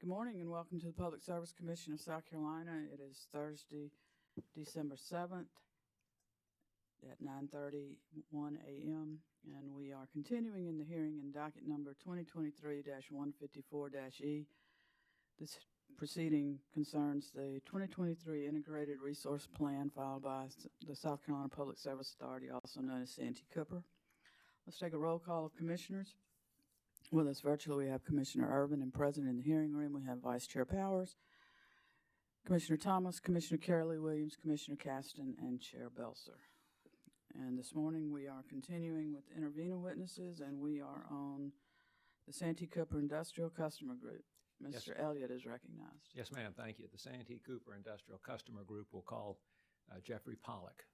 Good morning and welcome to the Public Service Commission of South Carolina. It is Thursday, December 7th at 9:31 a.m. and we are continuing in the hearing in docket number 2023-154-E. This proceeding concerns the 2023 Integrated Resource Plan filed by the South Carolina Public Service Authority, also known as Santee Cooper. Let's take a roll call of commissioners. With us virtually, we have Commissioner Urban, and present in the hearing room, we have Vice Chair Powers, Commissioner Thomas, Commissioner Carolee Williams, Commissioner Caston, and Chair Belser. And this morning, we are continuing with intervener witnesses, and we are on the Santee Cooper Industrial Customer Group. Mr. Elliott is recognized. Yes, ma'am. Thank you. The Santee Cooper Industrial Customer Group will call Jeffrey Pollock.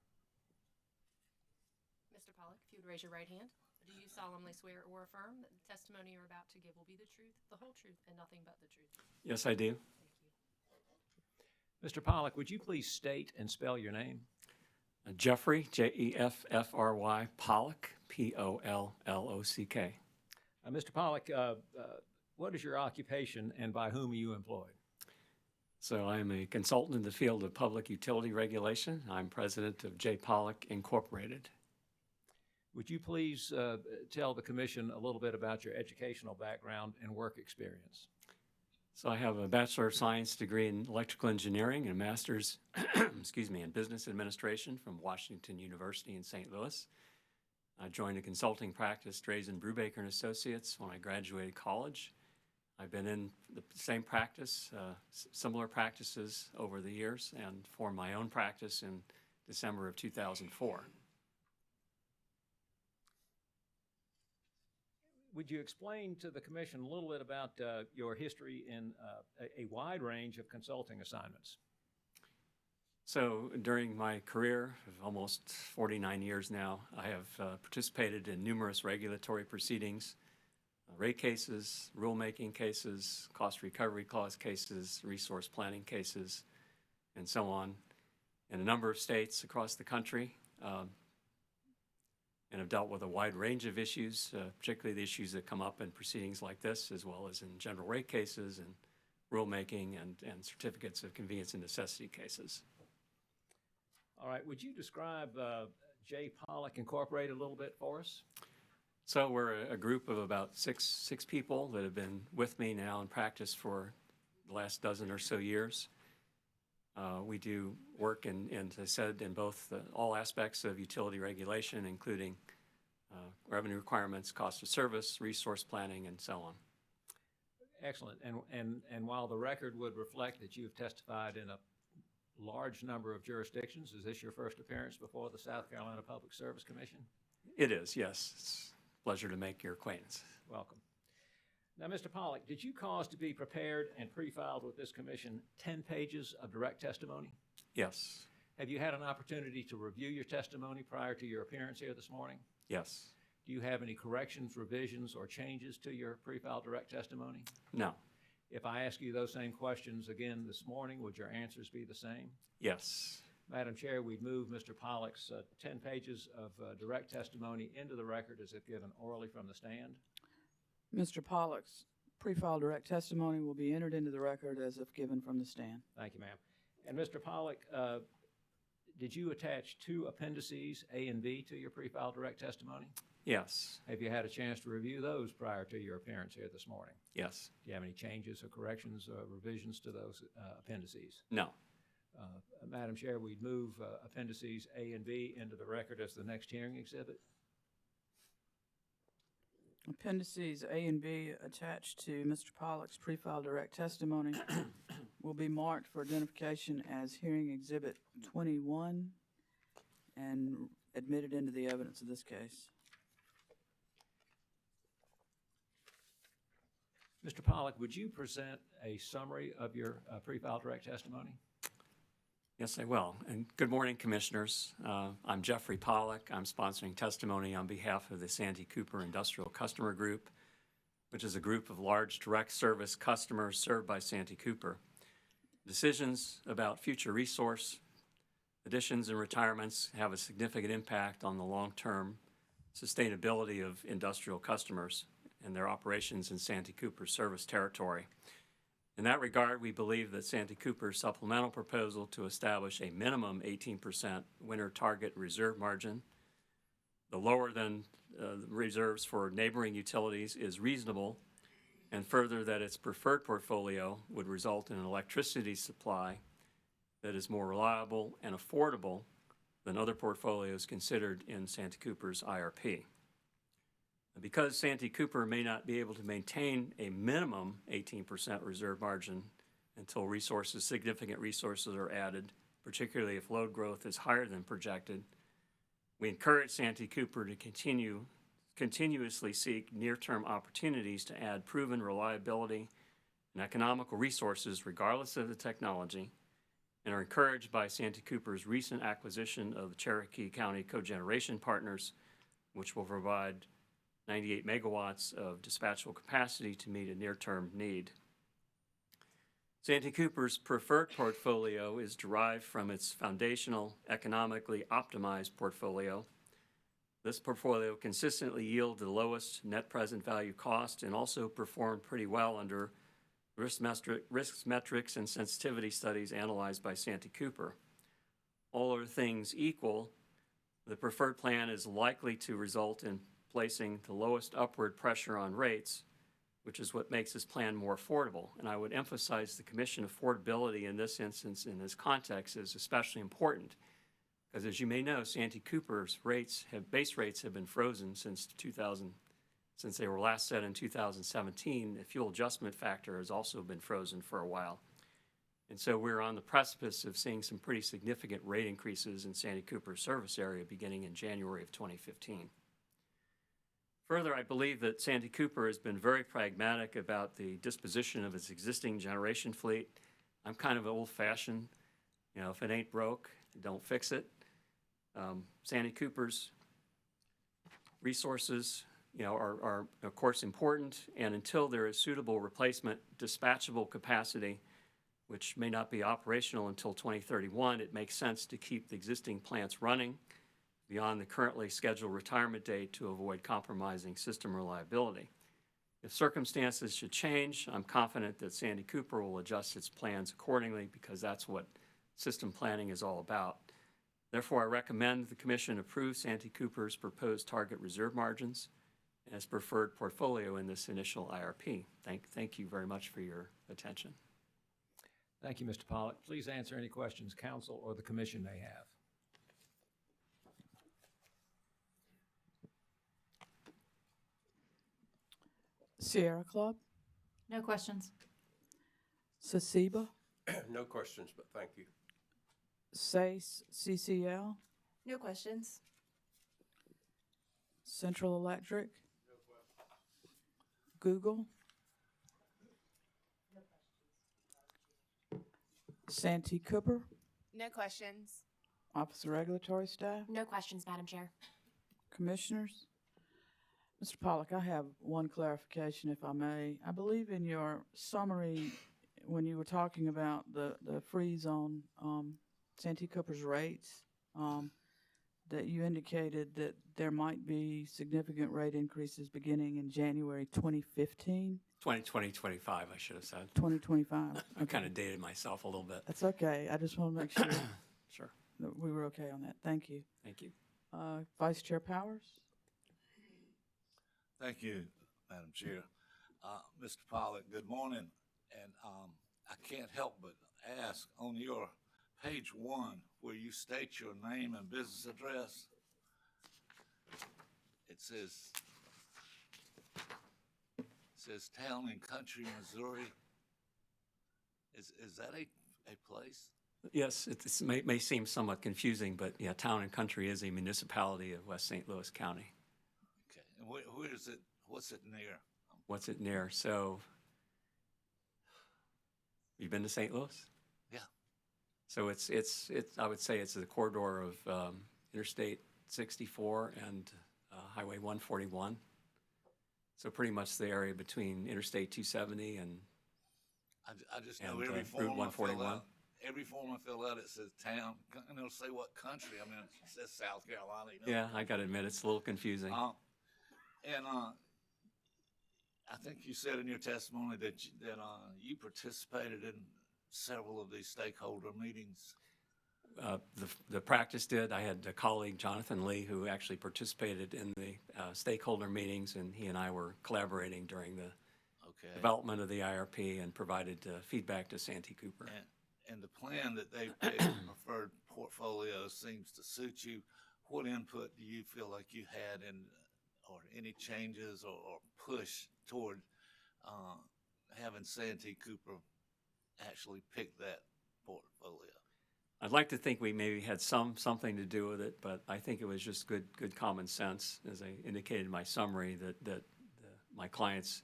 Mr. Pollock, if you would raise your right hand. Do you solemnly swear or affirm that the testimony you're about to give will be the truth, the whole truth, and nothing but the truth? Yes, I do. Mr. Pollock, would you please state and spell your name? Jeffrey, Jeffrey, Pollock, Pollock. Mr. Pollock, what is your occupation and by whom are you employed? So I'm a consultant in the field of public utility regulation. I'm president of J. Pollock Incorporated. Would you please tell the commission a little bit about your educational background and work experience? So I have a Bachelor of Science degree in electrical engineering and a master's in business administration from Washington University in St. Louis. I joined a consulting practice, Drazen Brubaker and Associates, when I graduated college. I've been in the same practice, similar practices over the years, and formed my own practice in December of 2004. Would you explain to the commission a little bit about your history in a wide range of consulting assignments? So during my career of almost 49 years now, I have participated in numerous regulatory proceedings, rate cases, rulemaking cases, cost recovery clause cases, resource planning cases, and so on, in a number of states across the country. And have dealt with a wide range of issues, particularly the issues that come up in proceedings like this, as well as in general rate cases and rulemaking and certificates of convenience and necessity cases. All right. Would you describe J. Pollock Incorporated a little bit for us? So we're a group of about six people that have been with me now in practice for the last dozen or so years. We do work, as I said, in both all aspects of utility regulation, including revenue requirements, cost of service, resource planning, and so on. Excellent. And while the record would reflect that you've testified in a large number of jurisdictions, is this your first appearance before the South Carolina Public Service Commission? It is, yes. It's a pleasure to make your acquaintance. Welcome. Now, Mr. Pollock, did you cause to be prepared and pre-filed with this commission 10 pages of direct testimony? Yes. Have you had an opportunity to review your testimony prior to your appearance here this morning? Yes. Do you have any corrections, revisions, or changes to your pre-filed direct testimony? No. If I ask you those same questions again this morning, would your answers be the same? Yes. Madam Chair, we'd move Mr. Pollock's 10 pages of direct testimony into the record as if given orally from the stand. Mr. Pollock's pre-filed direct testimony will be entered into the record as if given from the stand. Thank you, ma'am. And Mr. Pollock, did you attach two appendices, A and B, to your pre-filed direct testimony? Yes. Have you had a chance to review those prior to your appearance here this morning? Yes. Do you have any changes or corrections or revisions to those appendices? No. Madam Chair, we'd move appendices A and B into the record as the next hearing exhibit. Appendices A and B attached to Mr. Pollock's pre-filed direct testimony will be marked for identification as hearing exhibit 21 and admitted into the evidence of this case. Mr. Pollock, would you present a summary of your pre-filed direct testimony? Yes, I will. And good morning, Commissioners. I'm Jeffrey Pollock. I'm sponsoring testimony on behalf of the Santee Cooper Industrial Customer Group, which is a group of large direct service customers served by Santee Cooper. Decisions about future resource additions and retirements have a significant impact on the long-term sustainability of industrial customers and their operations in Santee Cooper service territory. In that regard, we believe that Santee Cooper's supplemental proposal to establish a minimum 18% winter target reserve margin, the lower than the reserves for neighboring utilities, is reasonable, and further that its preferred portfolio would result in an electricity supply that is more reliable and affordable than other portfolios considered in Santee Cooper's IRP. Because Santee Cooper may not be able to maintain a minimum 18% reserve margin until significant resources are added, particularly if load growth is higher than projected, we encourage Santee Cooper to continuously seek near-term opportunities to add proven reliability and economical resources regardless of the technology, and are encouraged by Santee Cooper's recent acquisition of the Cherokee County Cogeneration Partners, which will provide 98 megawatts of dispatchable capacity to meet a near-term need. Santee Cooper's preferred portfolio is derived from its foundational, economically optimized portfolio. This portfolio consistently yielded the lowest net present value cost and also performed pretty well under risk metrics and sensitivity studies analyzed by Santee Cooper. All other things equal, the preferred plan is likely to result in placing the lowest upward pressure on rates, which is what makes this plan more affordable. And I would emphasize the Commission affordability in this instance, in this context, is especially important, because as you may know, Santee Cooper's base rates have been frozen since they were last set in 2017. The fuel adjustment factor has also been frozen for a while. And so we're on the precipice of seeing some pretty significant rate increases in Santee Cooper's service area beginning in January of 2015. Further, I believe that Santee Cooper has been very pragmatic about the disposition of its existing generation fleet. I'm kind of old-fashioned. You know, if it ain't broke, don't fix it. Santee Cooper's resources, are of course important, and until there is suitable replacement dispatchable capacity, which may not be operational until 2031, it makes sense to keep the existing plants running beyond the currently scheduled retirement date to avoid compromising system reliability. If circumstances should change, I'm confident that Santee Cooper will adjust its plans accordingly, because that's what system planning is all about. Therefore, I recommend the Commission approve Santee Cooper's proposed target reserve margins as preferred portfolio in this initial IRP. Thank you very much for your attention. Thank you, Mr. Pollack. Please answer any questions Council or the Commission may have. Sierra Club, No questions. Sasiba, No questions, but thank you. SACE CCL, No questions. Central Electric, Google, Santee Cooper, No questions. Office of Regulatory Staff, No questions, Madam Chair. Commissioners. Mr. Pollack, I have one clarification, if I may. I believe in your summary, when you were talking about the freeze on Santee Cooper's rates, that you indicated that there might be significant rate increases beginning in January 2015, 2025, I should have said. 2025. I kind of dated myself a little bit. That's okay. I just want to make sure Sure. that we were okay on that. Thank you. Thank you. Vice Chair Powers? Thank you, Madam Chair. Mr. Pollack, good morning. And I can't help but ask, on your page 1, where you state your name and business address, it says Town and Country, Missouri. Is that a place? Yes, it may seem somewhat confusing, but yeah, Town and Country is a municipality of West St. Louis County. Okay. And where is it? What's it near? What's it near? So, you've been to St. Louis? Yeah. So it's I would say it's the corridor of Interstate 64 and Highway 141. So pretty much the area between Interstate 270 and I just know and, every Route form I fill 141. out. Every form I fill out, it says town, and it'll say what country. I mean, it says South Carolina. Yeah, I got to admit, it's a little confusing. And I think you said in your testimony that you participated in several of these stakeholder meetings. The practice did. I had a colleague, Jonathan Lee, who actually participated in the stakeholder meetings, and he and I were collaborating during the development of the IRP and provided feedback to Santee Cooper. And the plan that they picked, preferred portfolio, seems to suit you. What input do you feel like you had in, or any changes or push toward having Santee Cooper actually pick that portfolio? I'd like to think we maybe had something to do with it, but I think it was just good common sense, as I indicated in my summary, that my clients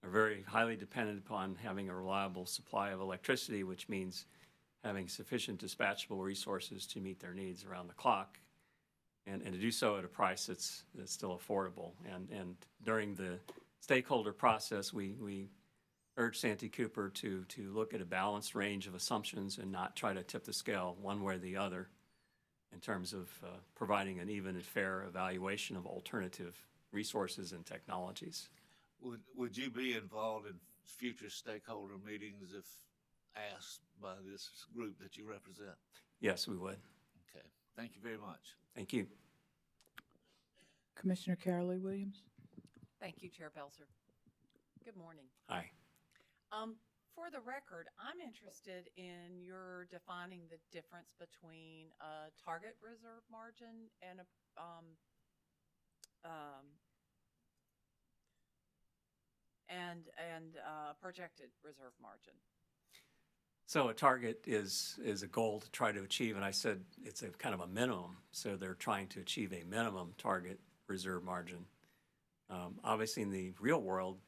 are very highly dependent upon having a reliable supply of electricity, which means having sufficient dispatchable resources to meet their needs around the clock, and to do so at a price that's still affordable. And during the stakeholder process, we urged Santee Cooper to look at a balanced range of assumptions and not try to tip the scale one way or the other in terms of providing an even and fair evaluation of alternative resources and technologies. Would you be involved in future stakeholder meetings if asked by this group that you represent? Yes, we would. Okay. Thank you very much. Thank you. Commissioner Carolee Williams. Thank you, Chair Belzer. Good morning. Hi. For the record, I'm interested in your defining the difference between a target reserve margin and a projected reserve margin. So a target is a goal to try to achieve, and I said it's a kind of a minimum. So they're trying to achieve a minimum target reserve margin. Obviously, in the real world,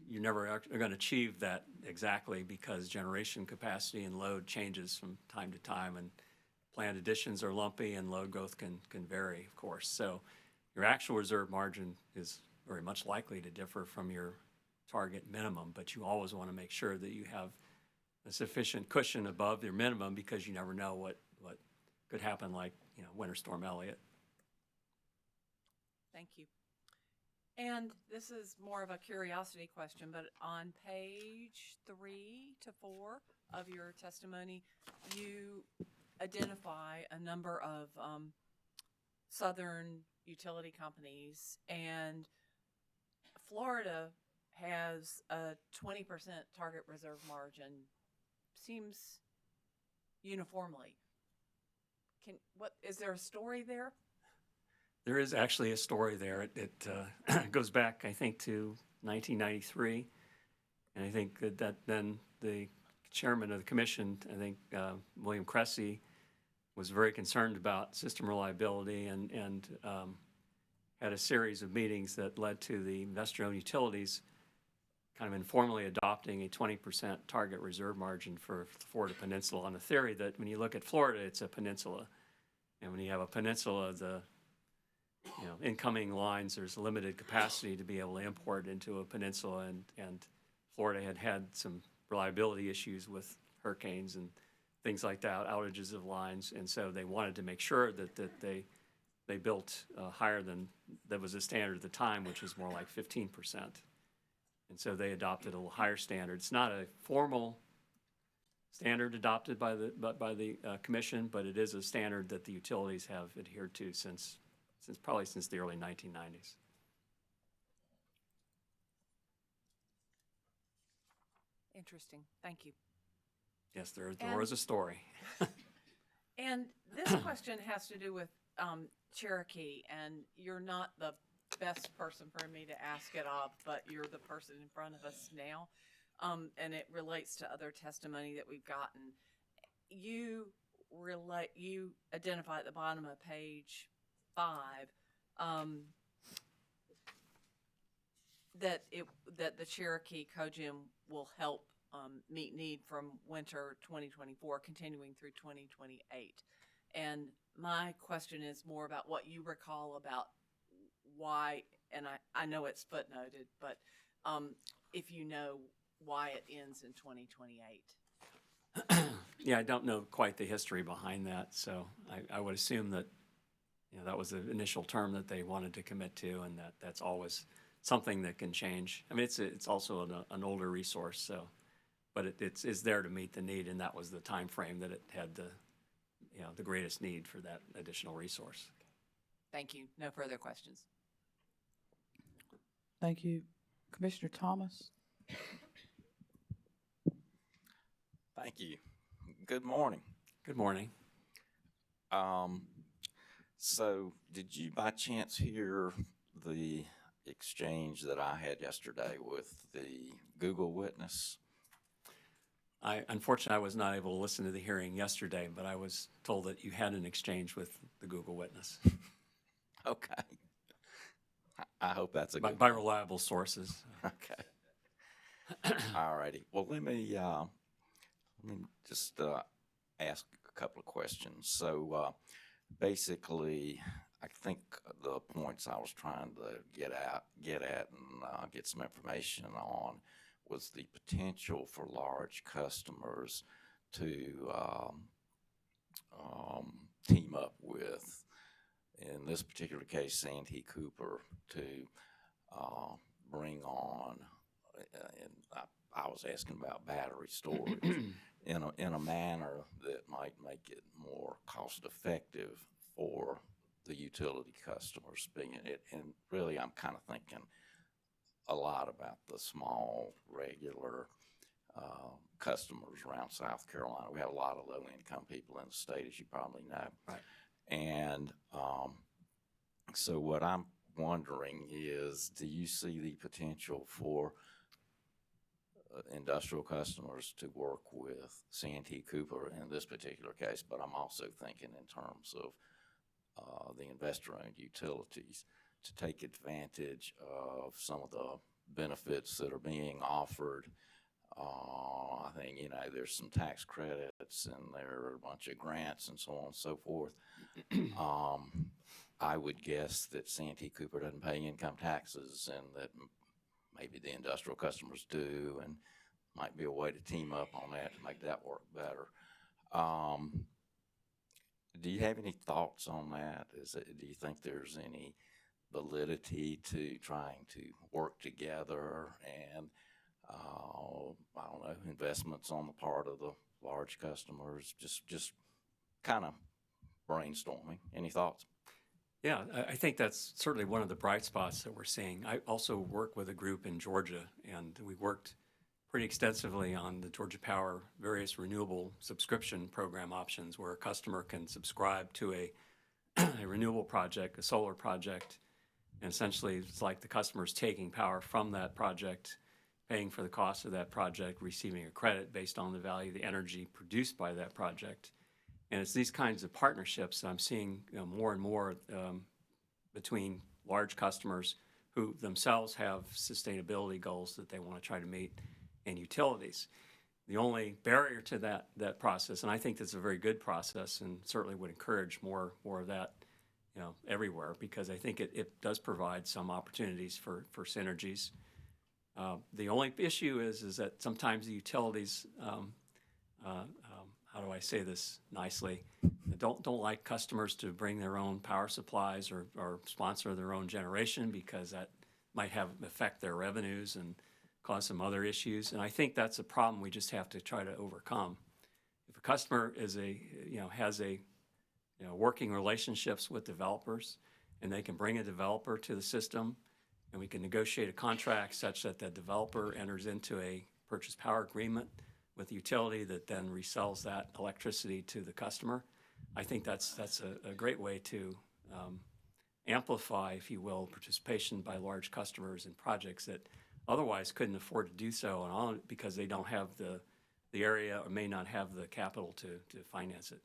you never are going to achieve that exactly because generation capacity and load changes from time to time, and plant additions are lumpy and load growth can vary, of course. So your actual reserve margin is very much likely to differ from your target minimum, but you always want to make sure that you have a sufficient cushion above your minimum because you never know what could happen, like Winter Storm Elliott. Thank you. And this is more of a curiosity question, but on page 3 to 4 of your testimony, you identify a number of southern utility companies, and Florida has a 20% target reserve margin. Seems uniformly. Is there a story there? There is actually a story there. It goes back, I think, to 1993, and I think that then the chairman of the commission, I think William Cressy, was very concerned about system reliability and had a series of meetings that led to the investor-owned utilities kind of informally adopting a 20% target reserve margin for the Florida Peninsula on the theory that when you look at Florida, it's a peninsula. And when you have a peninsula, the incoming lines, there's limited capacity to be able to import into a peninsula, and Florida had some reliability issues with hurricanes and things like that, outages of lines, and so they wanted to make sure that they built higher than that was a standard at the time, which was more like 15%. And so they adopted a little higher standard. It's not a formal standard adopted by the commission, but it is a standard that the utilities have adhered to since the early 1990s. Interesting. Thank you. Yes, there was a story. And this question has to do with Cherokee, and you're not the best person for me to ask it of, but you're the person in front of us now, and it relates to other testimony that we've gotten. You identify at the bottom of page 5 that the Cherokee Cogen will help meet need from winter 2024 continuing through 2028. And my question is more about what you recall about why, and I know it's footnoted, but if you know why it ends in 2028. Yeah, I don't know quite the history behind that, so I would assume that that was the initial term that they wanted to commit to, and that's always something that can change. I mean, it's also an older resource, so, but it's there to meet the need, and that was the time frame that it had the greatest need for that additional resource. Thank you. No further questions. Thank you. Commissioner Thomas? Thank you. Good morning. Good morning. So did you by chance hear the exchange that I had yesterday with the Google witness? Unfortunately, I was not able to listen to the hearing yesterday, but I was told that you had an exchange with the Google witness. Okay. I hope that's a by, good by reliable sources. Okay. All righty. Well, let me just ask a couple of questions. So basically, I think the points I was trying to get at and get some information on was the potential for large customers to team up with, in this particular case, Santee Cooper, to bring on, and I was asking about battery storage in a manner that might make it more cost effective for the utility customers being it. And really, I'm kind of thinking a lot about the small, regular customers around South Carolina. We have a lot of low-income people in the state, as you probably know. Right. And so what I'm wondering is, do you see the potential for industrial customers to work with Santee Cooper in this particular case? But I'm also thinking in terms of the investor-owned utilities to take advantage of some of the benefits that are being offered. I think, there's some tax credits and there are a bunch of grants and so on and so forth. I would guess that Santee Cooper doesn't pay income taxes and that maybe the industrial customers do, and might be a way to team up on that to make that work better. Do you have any thoughts on that? Do you think there's any validity to trying to work together and, I don't know, investments on the part of the large customers? Just kind of brainstorming. Any thoughts? Yeah, I think that's certainly one of the bright spots that we're seeing. I also work with a group in Georgia, and we worked pretty extensively on the Georgia Power various renewable subscription program options where a customer can subscribe to a renewable project, a solar project, and essentially it's like the customer's taking power from that project, paying for the cost of that project, receiving a credit based on the value of the energy produced by that project. And it's these kinds of partnerships that I'm seeing more and more between large customers who themselves have sustainability goals that they want to try to meet and utilities. The only barrier to that process, and I think that's a very good process and certainly would encourage more of that everywhere, because I think it does provide some opportunities for synergies. The only issue is that sometimes the utilities, how do I say this nicely, don't like customers to bring their own power supplies or sponsor their own generation, because that might affect their revenues and cause some other issues. And I think that's a problem we just have to try to overcome. If a customer has working relationships with developers, and they can bring a developer to the system, and we can negotiate a contract such that the developer enters into a purchase power agreement with the utility that then resells that electricity to the customer, I think that's a great way to amplify, if you will, participation by large customers in projects that otherwise couldn't afford to do so, and all because they don't have the area or may not have the capital to finance it.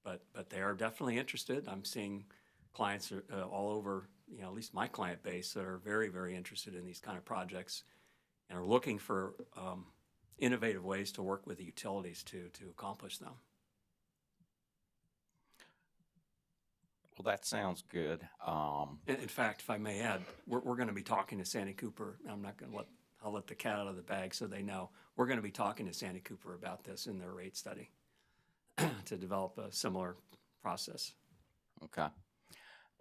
But they are definitely interested. I'm seeing clients all over, at least my client base, that are very, very interested in these kind of projects and are looking for innovative ways to work with the utilities to accomplish them. Well, that sounds good. In fact, if I may add, we're going to be talking to Santee Cooper. I'll let the cat out of the bag so they know. We're going to be talking to Santee Cooper about this in their rate study to develop a similar process. Okay.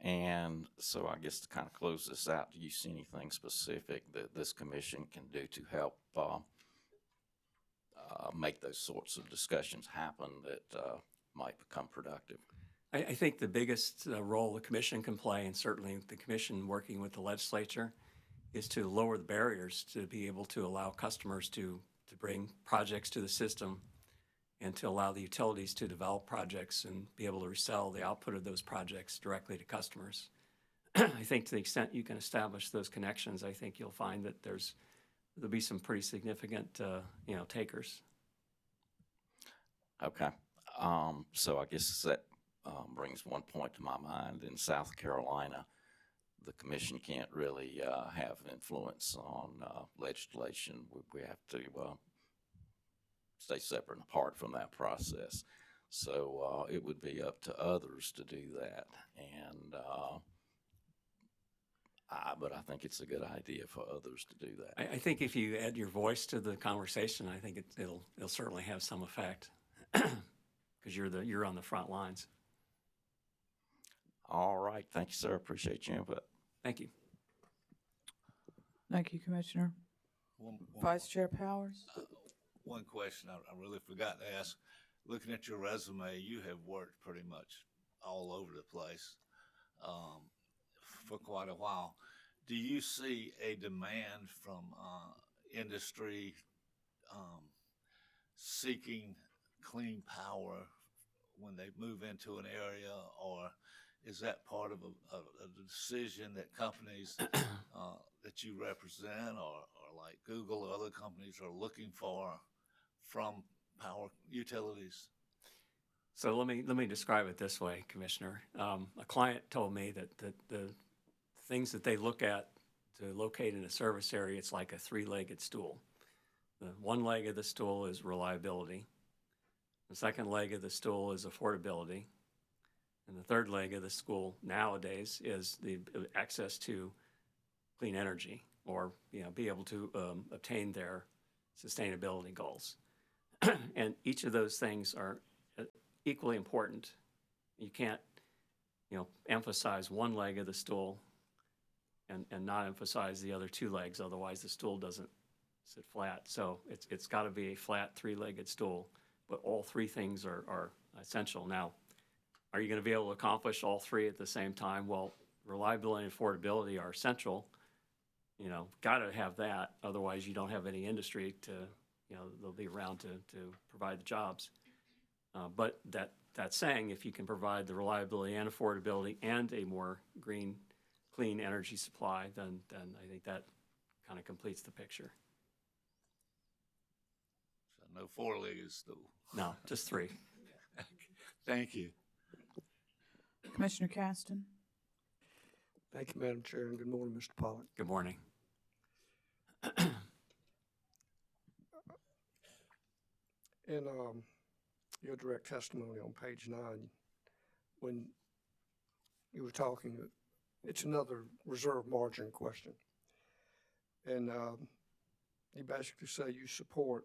And so I guess to kind of close this out, do you see anything specific that this commission can do to help make those sorts of discussions happen that might become productive? I think the biggest role the commission can play, and certainly the commission working with the legislature, is to lower the barriers to be able to allow customers to bring projects to the system and to allow the utilities to develop projects and be able to resell the output of those projects directly to customers. I think to the extent you can establish those connections, I think you'll find that there'll be some pretty significant, takers. Okay. So I guess that brings one point to my mind. In South Carolina, the commission can't really have influence on legislation. We have to stay separate and apart from that process. So it would be up to others to do that. And but I think it's a good idea for others to do that. I think if you add your voice to the conversation, I think it'll certainly have some effect because you're on the front lines. All right. Thank you, sir. Appreciate your input. Thank you. Thank you, Commissioner. Vice Chair Powers? One question I really forgot to ask. Looking at your resume, you have worked pretty much all over the place for quite a while. Do you see a demand from industry seeking clean power when they move into an area, or is that part of a decision that companies that you represent or like Google or other companies are looking for from power utilities? So let me describe it this way, Commissioner. A client told me that the things that they look at to locate in a service area, it's like a three-legged stool. The one leg of the stool is reliability. The second leg of the stool is affordability. And the third leg of the stool nowadays is the access to clean energy, or be able to obtain their sustainability goals. And each of those things are equally important. You can't emphasize one leg of the stool and not emphasize the other two legs, otherwise the stool doesn't sit flat. So it's got to be a flat three-legged stool, but all three things are essential. Now, are you going to be able to accomplish all three at the same time? Well, reliability and affordability are essential. Got to have that. Otherwise, you don't have any industry to, they'll be around to provide the jobs. But that saying, if you can provide the reliability and affordability and a more clean energy supply, then I think that kind of completes the picture. So no four-legged stool. No, just three. Thank you. Commissioner Caston? Thank you, Madam Chair, and good morning, Mr. Pollock. Good morning. In your direct testimony on page 9, when you were talking, it's another reserve margin question. And you basically say you support,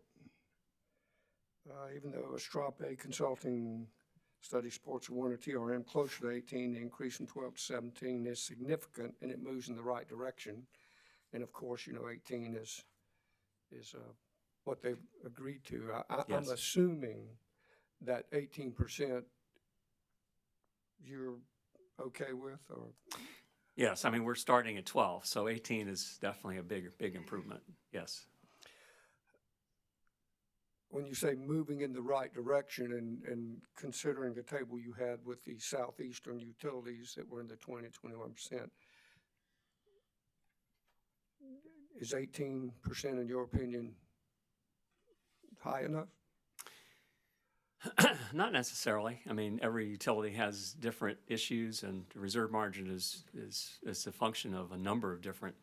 even though Astrape Consulting study supports a 1 or TRM closer to 18, the increase from 12 to 17 is significant and it moves in the right direction. And of course, 18 is what they've agreed to. Yes. I'm assuming that 18% you're okay with, or? Yes, I mean, we're starting at 12, so 18 is definitely a big improvement, yes. When you say moving in the right direction and considering the table you had with the southeastern utilities that were in the 20-21%, is 18%, in your opinion, high enough? Not necessarily. I mean, every utility has different issues, and the reserve margin is a function of a number of different,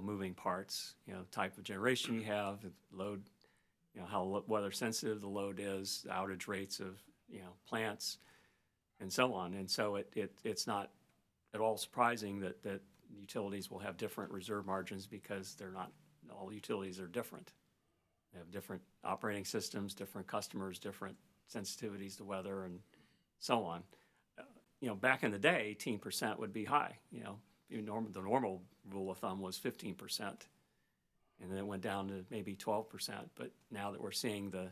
moving parts. Type of generation you have, the load, how weather sensitive the load is, the outage rates of plants, and so on. And so it's not at all surprising that utilities will have different reserve margins, because they're not all utilities are different. They have different operating systems, different customers, different sensitivities to weather, and so on. back in the day, 18% would be high. The normal rule of thumb was 15%. And then it went down to maybe 12%. But now that we're seeing the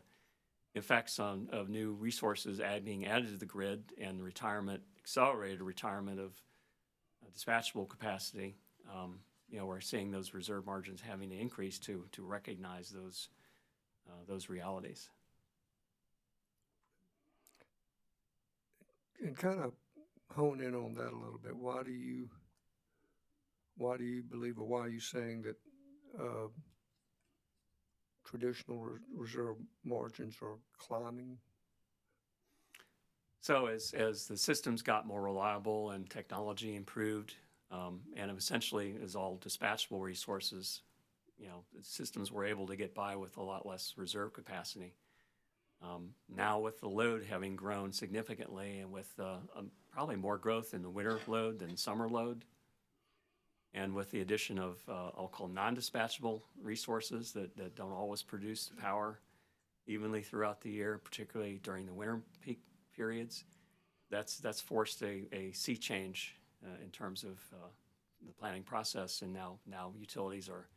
effects of new resources being added to the grid and the accelerated retirement of dispatchable capacity, we're seeing those reserve margins having to increase to recognize those realities. And kind of hone in on that a little bit. Why do you believe, or why are you saying that traditional reserve margins are climbing? So as the systems got more reliable and technology improved, and essentially is all dispatchable resources, the systems were able to get by with a lot less reserve capacity. Now with the load having grown significantly and with probably more growth in the winter load than summer load, and with the addition of I'll call non-dispatchable resources that don't always produce power evenly throughout the year, particularly during the winter peak periods, that's forced a sea change in terms of the planning process. And now utilities are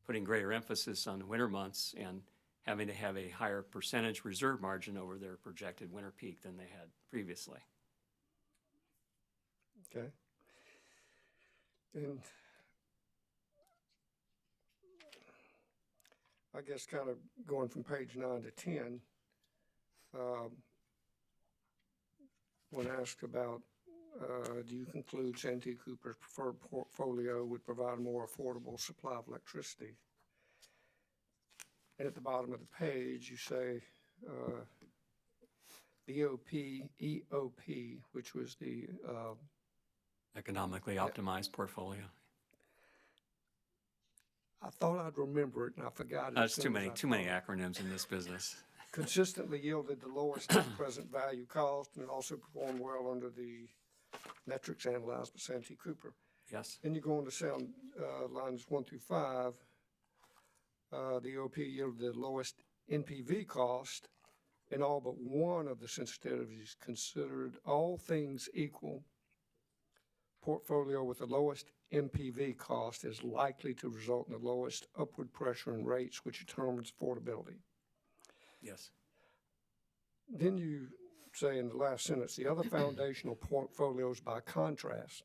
putting greater emphasis on the winter months and having to have a higher percentage reserve margin over their projected winter peak than they had previously. Okay. And I guess kind of going from page 9 to 10, when asked about do you conclude Santee Cooper's preferred portfolio would provide a more affordable supply of electricity? And at the bottom of the page, you say the EOP, which was the economically optimized portfolio. I thought I'd remember it, and I forgot it. There's too many acronyms in this business. Consistently yielded the lowest present value cost, and it also performed well under the metrics analyzed by Santee Cooper. Yes. Then you go on to say on lines 1 through 5, the OP yielded the lowest NPV cost in all but one of the sensitivities considered. All things equal, portfolio with the lowest NPV cost is likely to result in the lowest upward pressure in rates, which determines affordability. Yes. Then you say in the last sentence, the other foundational portfolios, by contrast,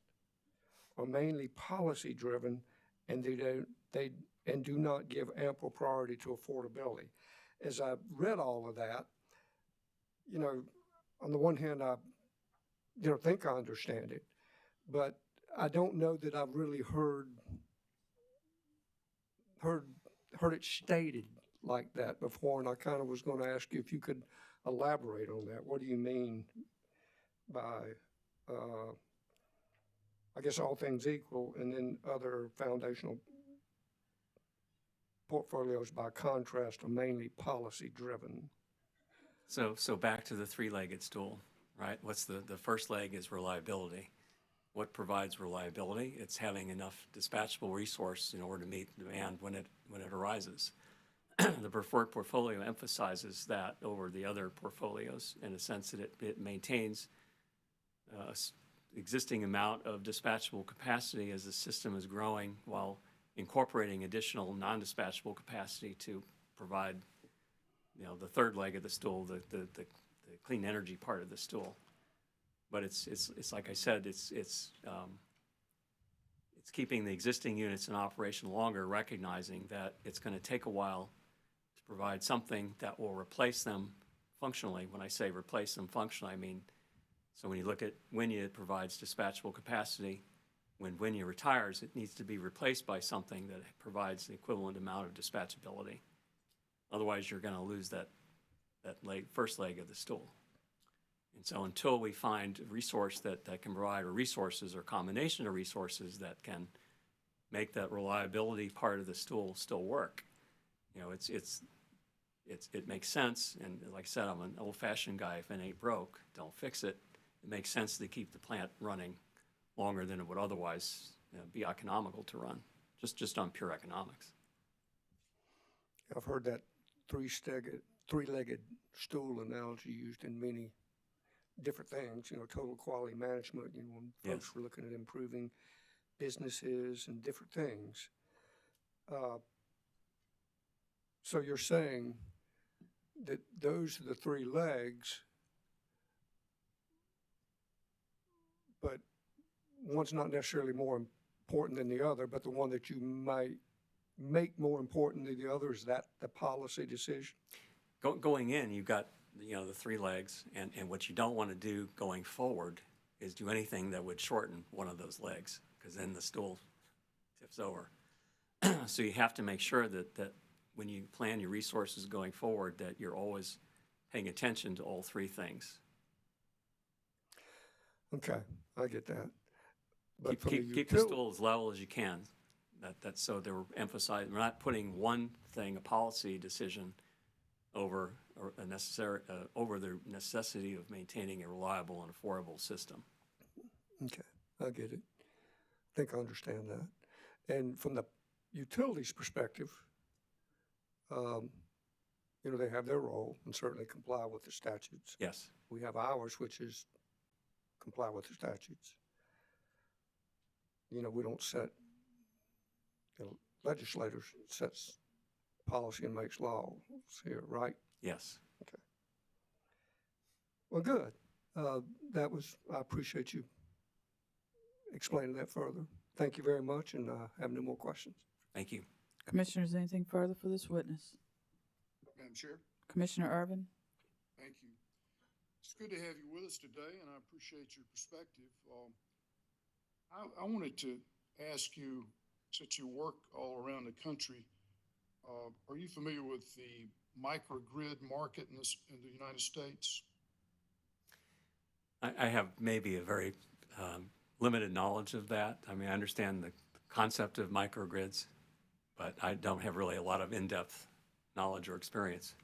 are mainly policy driven, and they do not give ample priority to affordability. As I read all of that, on the one hand, I think I understand it, but I don't know that I've really heard it stated like that before, and I kind of was going to ask you if you could elaborate on that. What do you mean by, I guess, all things equal, and then other foundational portfolios, by contrast, are mainly policy-driven? So back to the three-legged stool, right? What's the first leg is reliability. What provides reliability? It's having enough dispatchable resource in order to meet demand when it arises. The preferred portfolio emphasizes that over the other portfolios in the sense that it maintains existing amount of dispatchable capacity as the system is growing while incorporating additional non-dispatchable capacity to provide, the third leg of the stool, the clean energy part of the stool. But it's like I said, it's keeping the existing units in operation longer, recognizing that it's going to take a while to provide something that will replace them functionally. When I say replace them functionally, I mean, so when you look at WINYA, it provides dispatchable capacity. When WINYA retires, it needs to be replaced by something that provides the equivalent amount of dispatchability. Otherwise, you're going to lose that first leg of the stool. And so until we find a resource that can provide, or resources or combination of resources that can make that reliability part of the stool still work, it makes sense. And like I said, I'm an old-fashioned guy. If it ain't broke, don't fix it. It makes sense to keep the plant running longer than it would otherwise be economical to run, just on pure economics. I've heard that three-legged stool analogy used in many different things, total quality management, when folks Yes. were looking at improving businesses and different things. So you're saying that those are the three legs, but one's not necessarily more important than the other, but the one that you might make more important than the other, is that the policy decision? Going in, you've got, the three legs, and what you don't want to do going forward is do anything that would shorten one of those legs, because then the stool tips over. So you have to make sure that when you plan your resources going forward, that you're always paying attention to all three things. Okay, I get that. But from Keep the stool as level as you can. That's so they're emphasizing, we're not putting one thing, a policy decision, over the necessity of maintaining a reliable and affordable system. Okay, I get it. I think I understand that. And from the utilities perspective, they have their role and certainly comply with the statutes. Yes. We have ours, which is comply with the statutes. We don't set, legislators sets policy and makes laws here, right? Yes. Okay. Well, good. I appreciate you explaining that further. Thank you very much, and I have no more questions. Thank you. Commissioners, anything further for this witness? Madam Chair, Commissioner Irvin? thank you. It's good to have you with us today, and I appreciate your perspective. I wanted to ask you, since you work all around the country, are you familiar with the microgrid market in the United States? I have maybe a very limited knowledge of that. I mean, I understand the concept of microgrids, but I don't have really a lot of in-depth knowledge or experience.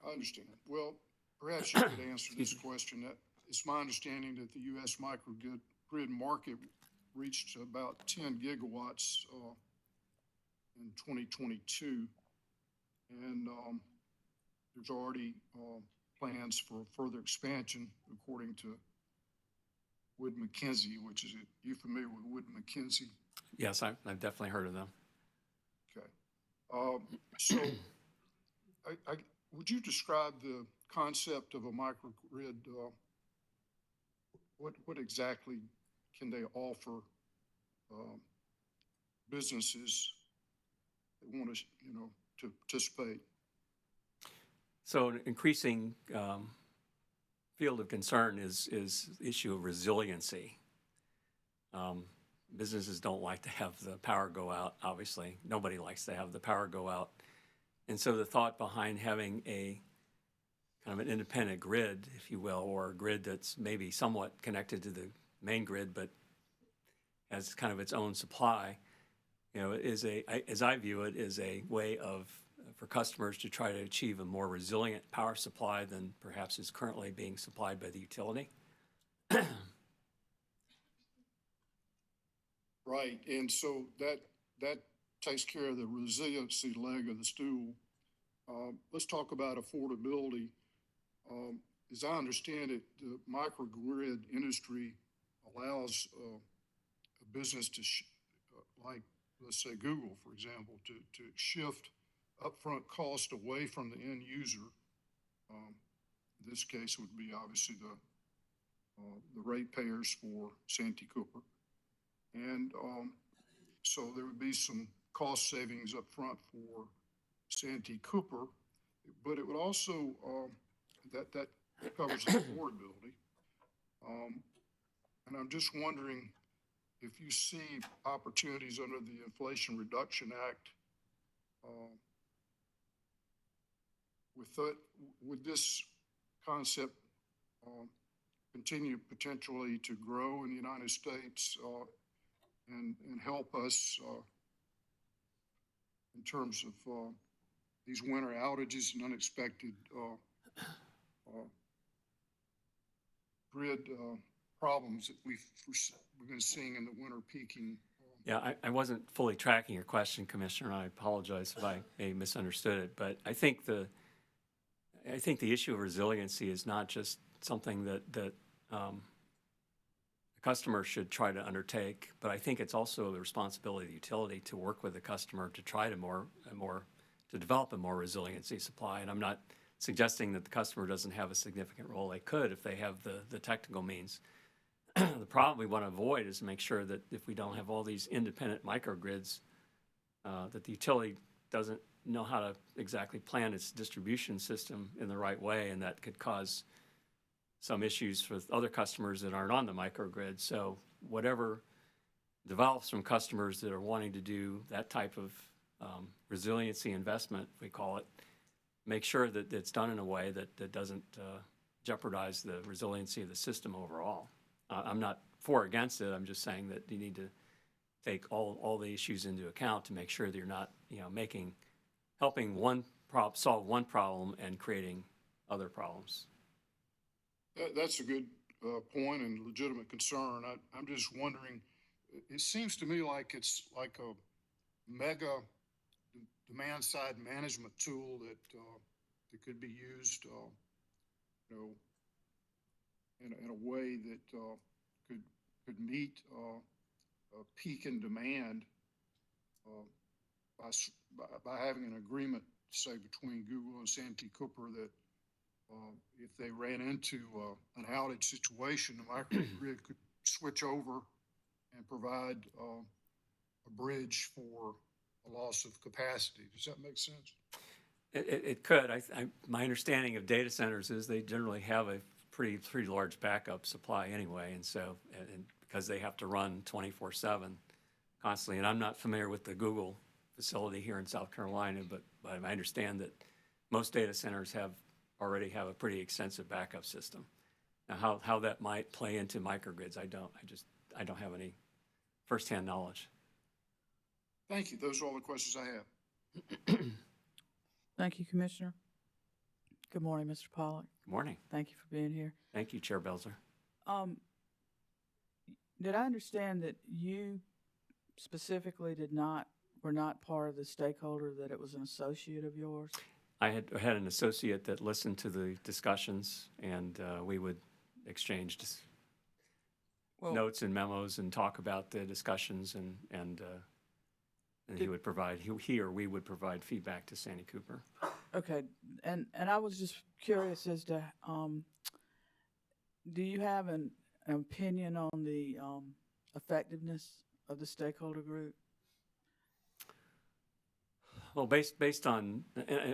I understand. Well, perhaps you could answer this question. It's my understanding that the U.S. microgrid market reached about 10 gigawatts in 2022, and there's already plans for further expansion, according to Wood Mackenzie, which is you familiar with Wood Mackenzie? Yes, I've definitely heard of them. Okay. So would you describe the concept of a microgrid? What exactly can they offer businesses that want to participate? So an increasing field of concern is the issue of resiliency. Businesses don't like to have the power go out, obviously. Nobody likes to have the power go out. And so the thought behind having a kind of an independent grid, if you will, or a grid that's maybe somewhat connected to the main grid, but has kind of its own supply, as I view it, is a way for customers to try to achieve a more resilient power supply than perhaps is currently being supplied by the utility. Right, and so that takes care of the resiliency leg of the stool. Let's talk about affordability. As I understand it, the microgrid industry allows a business to, like, let's say Google, for example, to shift upfront cost away from the end user. In this case would be obviously the ratepayers for Santee Cooper. And so there would be some cost savings up front for Santee Cooper, but it would also, that covers affordability. And I'm just wondering if you see opportunities under the Inflation Reduction Act would this concept continue potentially to grow in the United States and help us in terms of these winter outages and unexpected grid problems that we've been seeing in the winter peaking? Yeah, I wasn't fully tracking your question, Commissioner, and I apologize if I may misunderstood it, but I think the issue of resiliency is not just something that the customer should try to undertake, but I think it's also the responsibility of the utility to work with the customer to try to develop a more resiliency supply. And I'm not suggesting that the customer doesn't have a significant role. They could if they have the technical means. The problem we want to avoid is to make sure that if we don't have all these independent microgrids, that the utility doesn't know how to exactly plan its distribution system in the right way, and that could cause some issues with other customers that aren't on the microgrid. So whatever develops from customers that are wanting to do that type of resiliency investment, we call it, make sure that it's done in a way that doesn't jeopardize the resiliency of the system overall. I'm not for or against it. I'm just saying that you need to take all the issues into account to make sure that you're not, helping solve one problem and creating other problems. That's a good point and legitimate concern. I'm just wondering, it seems to me like it's like a mega demand-side management tool that could be used, in a way that could meet a peak in demand by having an agreement, say, between Google and Santee Cooper that if they ran into an outage situation, the microgrid could switch over and provide a bridge for a loss of capacity. Does that make sense? It could. My understanding of data centers is they generally have a pretty large backup supply anyway, and so because they have to run 24/7 constantly. And I'm not familiar with the Google facility here in South Carolina, but I understand that most data centers already have a pretty extensive backup system. Now, how that might play into microgrids, I don't have any firsthand knowledge. Thank you. Those are all the questions I have. Thank you, Commissioner. Good morning, Mr. Pollock. Good morning. Thank you for being here. Thank you, Chair Belzer. Did I understand that you specifically were not part of the stakeholder, that it was an associate of yours? I had an associate that listened to the discussions, and we would exchange notes and memos and talk about the discussions, and he or we would provide feedback to Santee Cooper. Okay, and I was just curious as to, do you have an opinion on the effectiveness of the stakeholder group? Well, based on,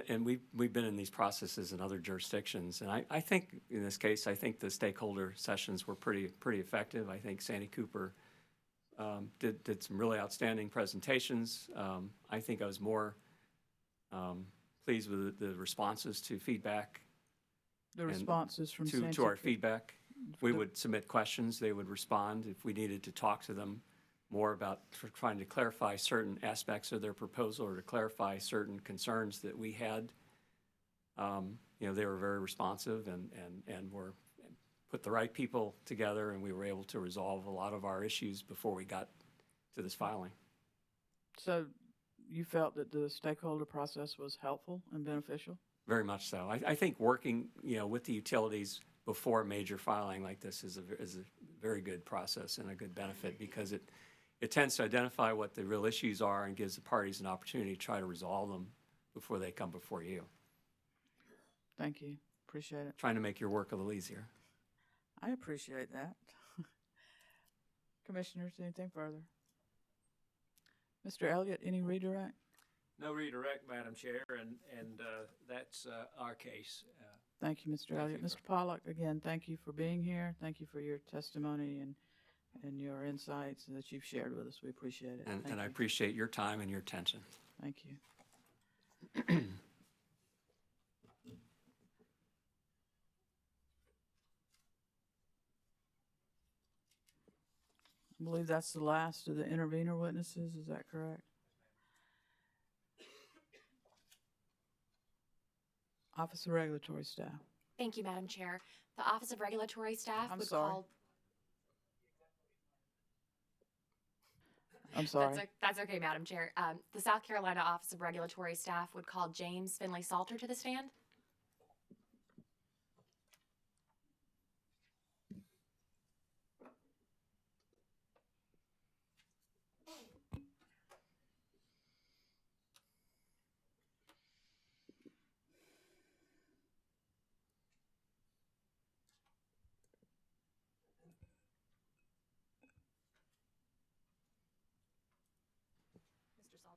and we've been in these processes in other jurisdictions, and I think in this case, I think the stakeholder sessions were pretty effective. I think Santee Cooper did some really outstanding presentations. I think I was more pleased with the responses to feedback. The responses from Santee to our Cooper. feedback. We would submit questions. They would respond if we needed to talk to them more about trying to clarify certain aspects of their proposal or to clarify certain concerns that we had. They were very responsive and put the right people together, and we were able to resolve a lot of our issues before we got to this filing. So you felt that the stakeholder process was helpful and beneficial? Very much so. I think working, with the utilities before a major filing like this is a very good process and a good benefit, because it tends to identify what the real issues are and gives the parties an opportunity to try to resolve them before they come before you. Thank you. Appreciate it. Trying to make your work a little easier. I appreciate that. Commissioners, anything further? Mr. Elliott, any redirect? No redirect, Madam Chair, and that's our case. Thank you, Mr. Elliott. Mr. Pollock, again, thank you for being here. Thank you for your testimony and your insights that you've shared with us. We appreciate it. And I appreciate your time and your attention. Thank you. I believe that's the last of the intervener witnesses. Is that correct? Office of Regulatory Staff. Thank you, Madam Chair. The Office of Regulatory Staff I'm would sorry. call... I'm sorry. That's okay, Madam Chair. The South Carolina Office of Regulatory Staff would call James Finley Salter to the stand.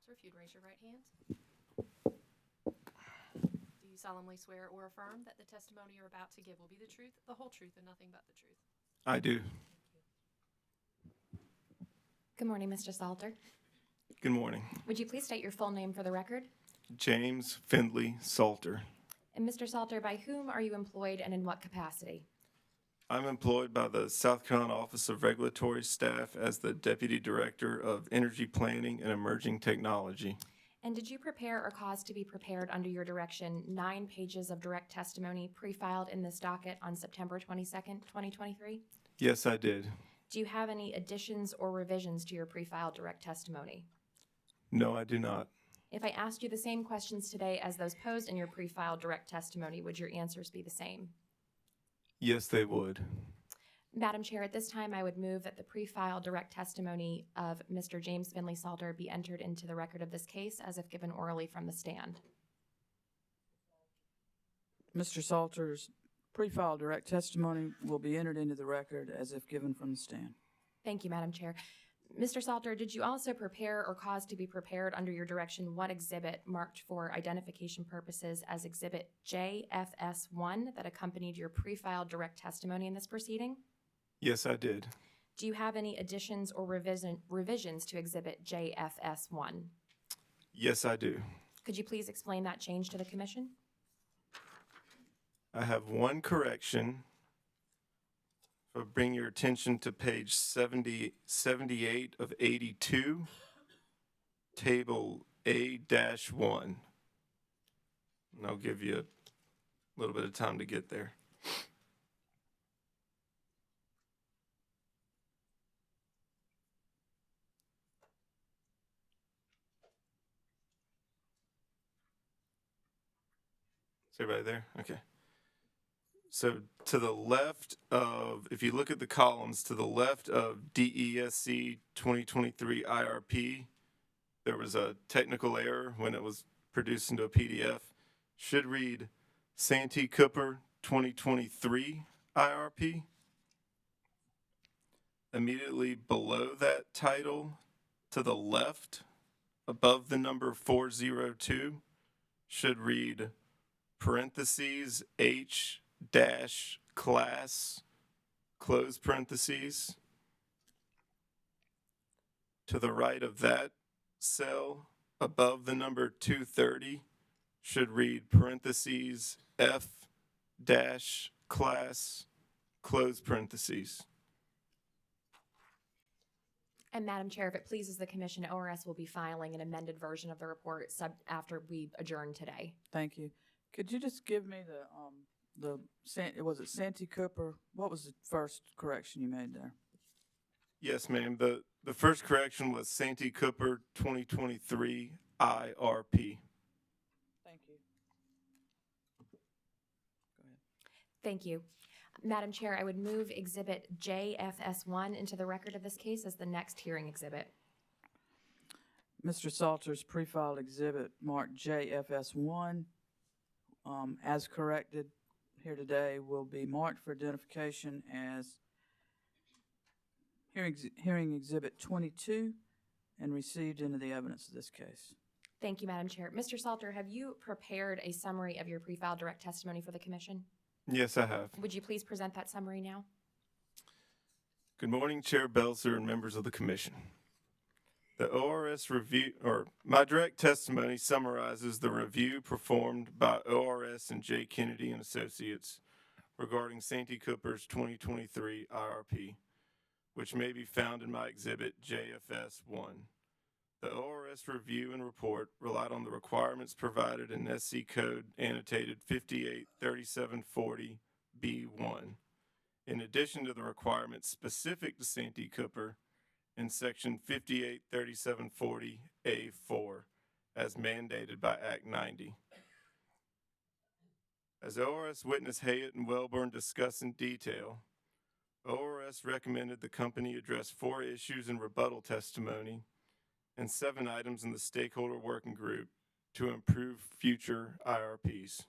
Salter, if you'd raise your right hand. Do you solemnly swear or affirm that the testimony you're about to give will be the truth, the whole truth, and nothing but the truth? I do. Good morning, Mr. Salter. Good morning. Would you please state your full name for the record? James Findley Salter. And Mr. Salter, by whom are you employed and in what capacity? I'm employed by the South Carolina Office of Regulatory Staff as the Deputy Director of Energy Planning and Emerging Technology. And did you prepare or cause to be prepared under your direction 9 pages of direct testimony pre-filed in this docket on September 22nd, 2023? Yes, I did. Do you have any additions or revisions to your pre-filed direct testimony? No, I do not. If I asked you the same questions today as those posed in your pre-filed direct testimony, would your answers be the same? Yes, they would. Madam Chair, at this time, I would move that the pre-filed direct testimony of Mr. James Findley Salter be entered into the record of this case as if given orally from the stand. Mr. Salter's pre-filed direct testimony will be entered into the record as if given from the stand. Thank you, Madam Chair. Mr. Salter, did you also prepare or cause to be prepared under your direction one exhibit marked for identification purposes as Exhibit JFS1 that accompanied your pre-filed direct testimony in this proceeding? Yes, I did. Do you have any additions or revisions to Exhibit JFS1? Yes, I do. Could you please explain that change to the Commission? I have one correction. I'll bring your attention to page 78 of 82, table A-1. And I'll give you a little bit of time to get there. Is everybody there? Okay. So to the left of, if you look at the columns, to the left of DESC 2023 IRP, there was a technical error when it was produced into a PDF. Should read Santee Cooper 2023 IRP. Immediately below that title, to the left, above the number 402, should read parentheses H dash class, close parentheses. To the right of that cell, above the number 230, should read parentheses F dash class, close parentheses. And Madam Chair, if it pleases the Commission, ORS will be filing an amended version of the report after we adjourn today. Thank you. Could you just give me was it Santee Cooper? What was the first correction you made there? Yes, ma'am. The first correction was Santee Cooper 2023 IRP. Thank you. Go ahead. Thank you. Madam Chair, I would move Exhibit JFS1 into the record of this case as the next hearing exhibit. Mr. Salter's pre-filed exhibit marked JFS1, as corrected here today, will be marked for identification as hearing exhibit 22 and received into the evidence of this case. Thank you, Madam Chair. Mr. Salter, have you prepared a summary of your pre-filed direct testimony for the Commission? Yes, I have. Would you please present that summary now? Good morning, Chair Belzer and members of the Commission. The ORS review, or my direct testimony summarizes the review performed by ORS and J. Kennedy and Associates regarding Santee Cooper's 2023 IRP, which may be found in my exhibit JFS1. The ORS review and report relied on the requirements provided in SC Code annotated 583740B1, in addition to the requirements specific to Santee Cooper in section 583740A4, as mandated by Act 90. As ORS witness Hayett and Welborn discuss in detail, ORS recommended the company address 4 issues in rebuttal testimony and 7 items in the stakeholder working group to improve future IRPs.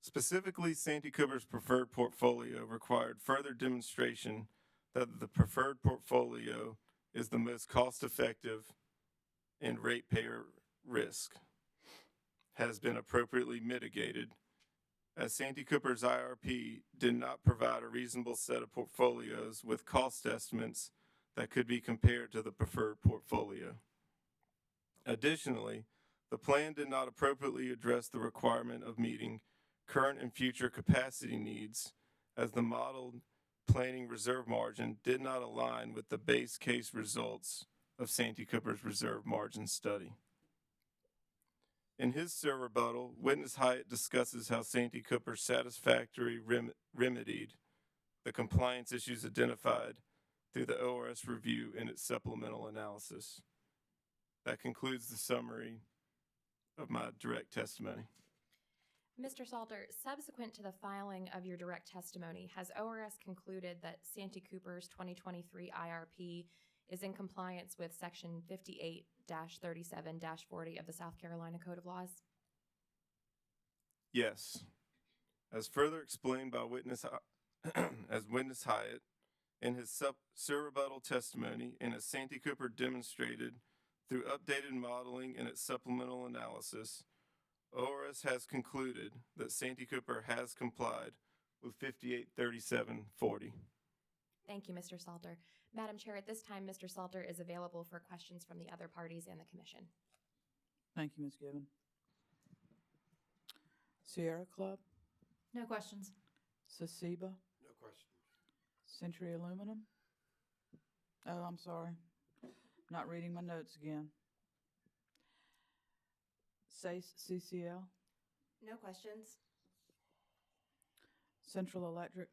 Specifically, Santee Cooper's preferred portfolio required further demonstration that the preferred portfolio is the most cost-effective and ratepayer risk has been appropriately mitigated, as Santee Cooper's IRP did not provide a reasonable set of portfolios with cost estimates that could be compared to the preferred portfolio. Additionally, the plan did not appropriately address the requirement of meeting current and future capacity needs, as the modeled planning reserve margin did not align with the base case results of Santee Cooper's reserve margin study. In his SIR rebuttal, witness Hyatt discusses how Santee Cooper satisfactorily remedied the compliance issues identified through the ORS review in its supplemental analysis. That concludes the summary of my direct testimony. Mr. Salter, subsequent to the filing of your direct testimony, has ORS concluded that Santee Cooper's 2023 IRP is in compliance with Section 58-37-40 of the South Carolina Code of Laws? Yes. As further explained by witness Hyatt in his SIR rebuttal testimony, and as Santee Cooper demonstrated through updated modeling and its supplemental analysis, ORS has concluded that Santee Cooper has complied with 58-37-40. Thank you, Mr. Salter. Madam Chair, at this time, Mr. Salter is available for questions from the other parties and the Commission. Thank you, Ms. Gibbon. Sierra Club, No questions. Sasiba, No questions. Century Aluminum. Oh, I'm sorry. Not reading my notes again. SACE CCL, No questions. Central Electric,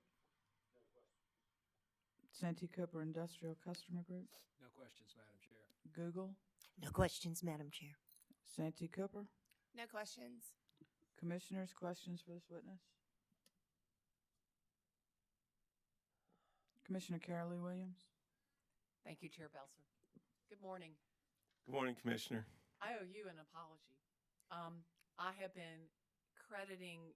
Santee Cooper Industrial Customer Group, No questions, Madam Chair. Google, No questions, Madam Chair. Santee Cooper. No questions. Commissioners, questions for this witness? Commissioner Carolee Williams. Thank you, Chair Belser. Good morning. Good morning, Commissioner. I owe you an apology. I have been crediting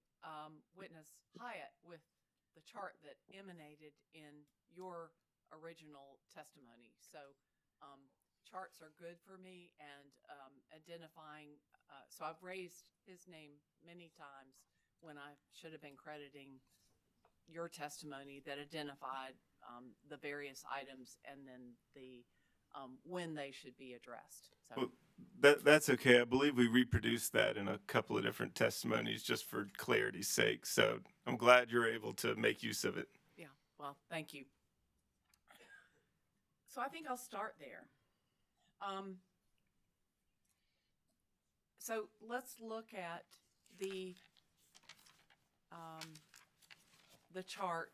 witness Hyatt with the chart that emanated in your original testimony. So charts are good for me, and identifying, so I've raised his name many times when I should have been crediting your testimony that identified the various items and then the when they should be addressed. So. Well, that's okay. I believe we reproduced that in a couple of different testimonies just for clarity's sake. So I'm glad you're able to make use of it. Yeah, well, thank you. So I think I'll start there. So let's look at the chart.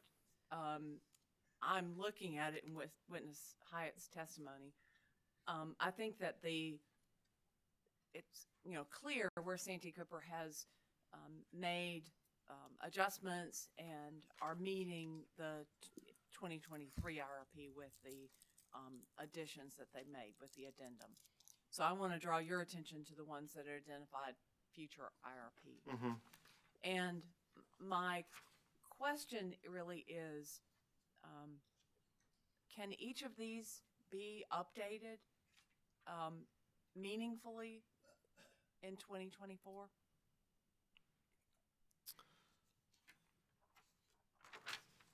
I'm looking at it with witness Hyatt's testimony. I think that it's clear where Santee Cooper has made adjustments and are meeting the 2023 IRP with the additions that they made with the addendum. So I want to draw your attention to the ones that are identified future IRP. Mm-hmm. And my question really is, can each of these be updated meaningfully in 2024?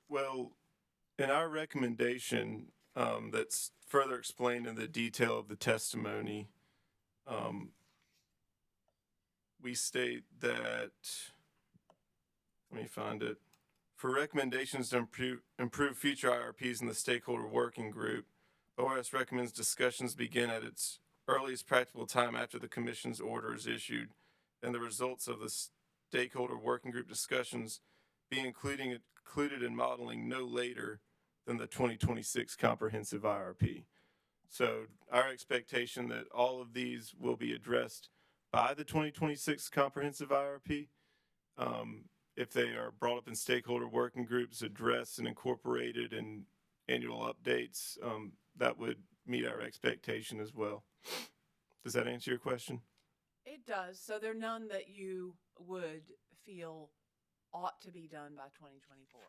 Well, in our recommendation that's further explained in the detail of the testimony, we state that, let me find it, for recommendations to improve future IRPs in the stakeholder working group, ORS recommends discussions begin at its earliest practical time after the Commission's order is issued, and the results of the stakeholder working group discussions be included in modeling no later than the 2026 comprehensive IRP. So our expectation that all of these will be addressed by the 2026 comprehensive IRP. If they are brought up in stakeholder working groups, addressed and incorporated in annual updates, that would meet our expectation as well. Does that answer your question? It does. So there are none that you would feel ought to be done by 2024?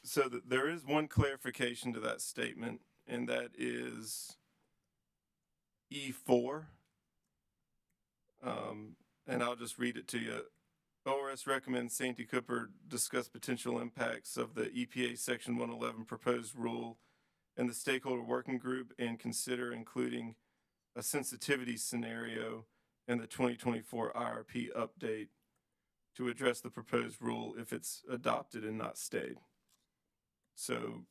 So there is one clarification to that statement, and that is E4. And I'll just read it to you. ORS recommends Santee Cooper discuss potential impacts of the EPA Section 111 proposed rule and the stakeholder working group and consider including a sensitivity scenario in the 2024 IRP update to address the proposed rule if it's adopted and not stayed. So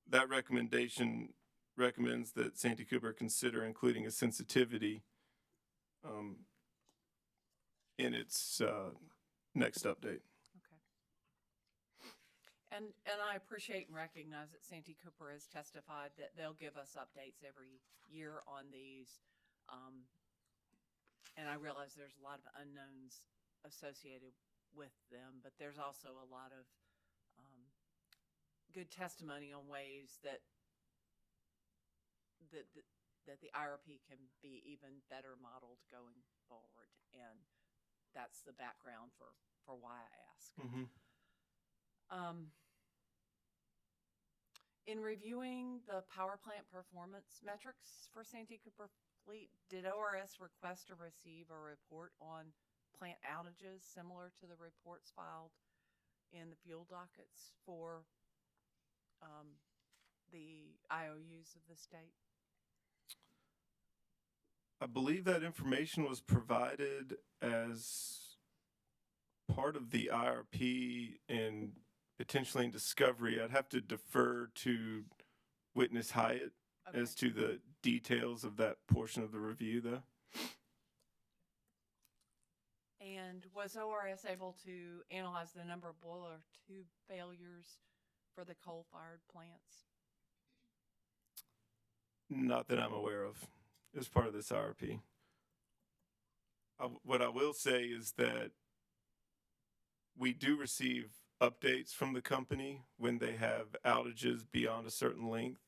that recommendation recommends that Santee Cooper consider including a sensitivity in its next update. Okay. And I appreciate and recognize that Santee Cooper has testified that they'll give us updates every year on these. And I realize there's a lot of unknowns associated with them, but there's also a lot of good testimony on ways that the IRP can be even better modeled going forward. And that's the background for why I ask. Mm-hmm. In reviewing the power plant performance metrics for Santee Cooper fleet, did ORS request to receive a report on plant outages similar to the reports filed in the fuel dockets for the IOUs of the state? I believe that information was provided as part of the IRP and potentially in discovery. I'd have to defer to Witness Hyatt as to the details of that portion of the review, though. And was ORS able to analyze the number of boiler tube failures for the coal-fired plants? Not that I'm aware of as part of this IRP. What I will say is that we do receive updates from the company when they have outages beyond a certain length.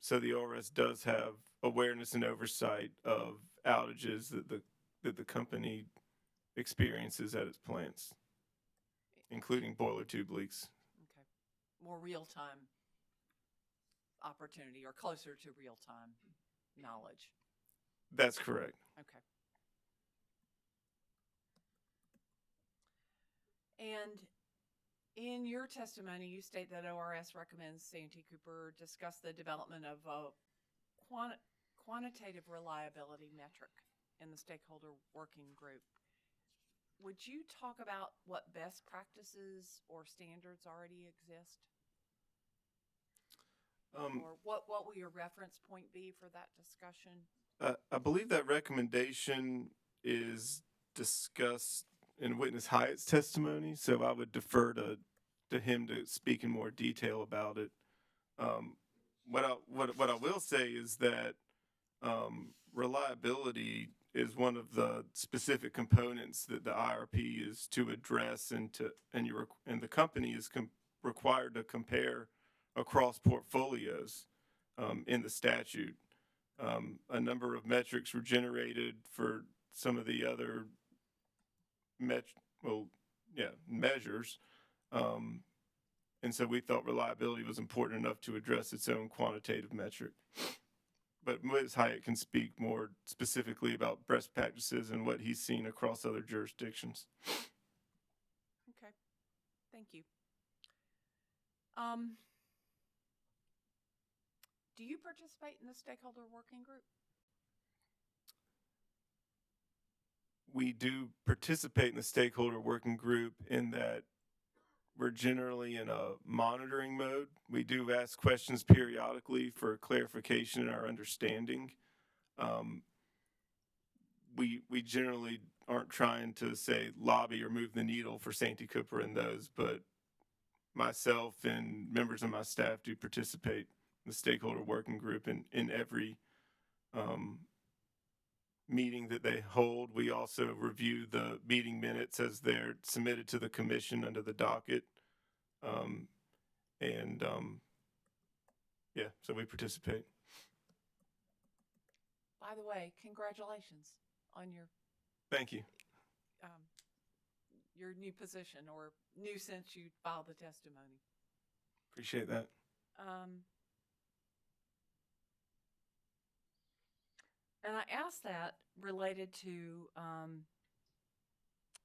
So the ORS does have awareness and oversight of outages that the company experiences at its plants, including boiler tube leaks. Okay. More real-time opportunity or closer to real-time knowledge. That's correct. Okay. And in your testimony, you state that ORS recommends Santee Cooper discuss the development of a quantitative reliability metric in the stakeholder working group. Would you talk about what best practices or standards already exist? Or what will your reference point be for that discussion? I believe that recommendation is discussed in Witness Hyatt's testimony, so I would defer to him to speak in more detail about it. What I will say is that reliability is one of the specific components that the IRP is to address, and the company is required to compare across portfolios in the statute. A number of metrics were generated for some of the other measures. And so we thought reliability was important enough to address its own quantitative metric. But Ms. Hyatt can speak more specifically about best practices and what he's seen across other jurisdictions. Okay, thank you. Do you participate in the stakeholder working group? We do participate in the stakeholder working group in that we're generally in a monitoring mode. We do ask questions periodically for clarification in our understanding. We generally aren't trying to say lobby or move the needle for Santee Cooper in those, but myself and members of my staff do participate in the stakeholder working group in every meeting that they hold. We also review the meeting minutes as they're submitted to the commission under the docket. So we participate. By the way, congratulations on your Thank you. Your new position, or new since you filed the testimony. Appreciate that. And I asked that related to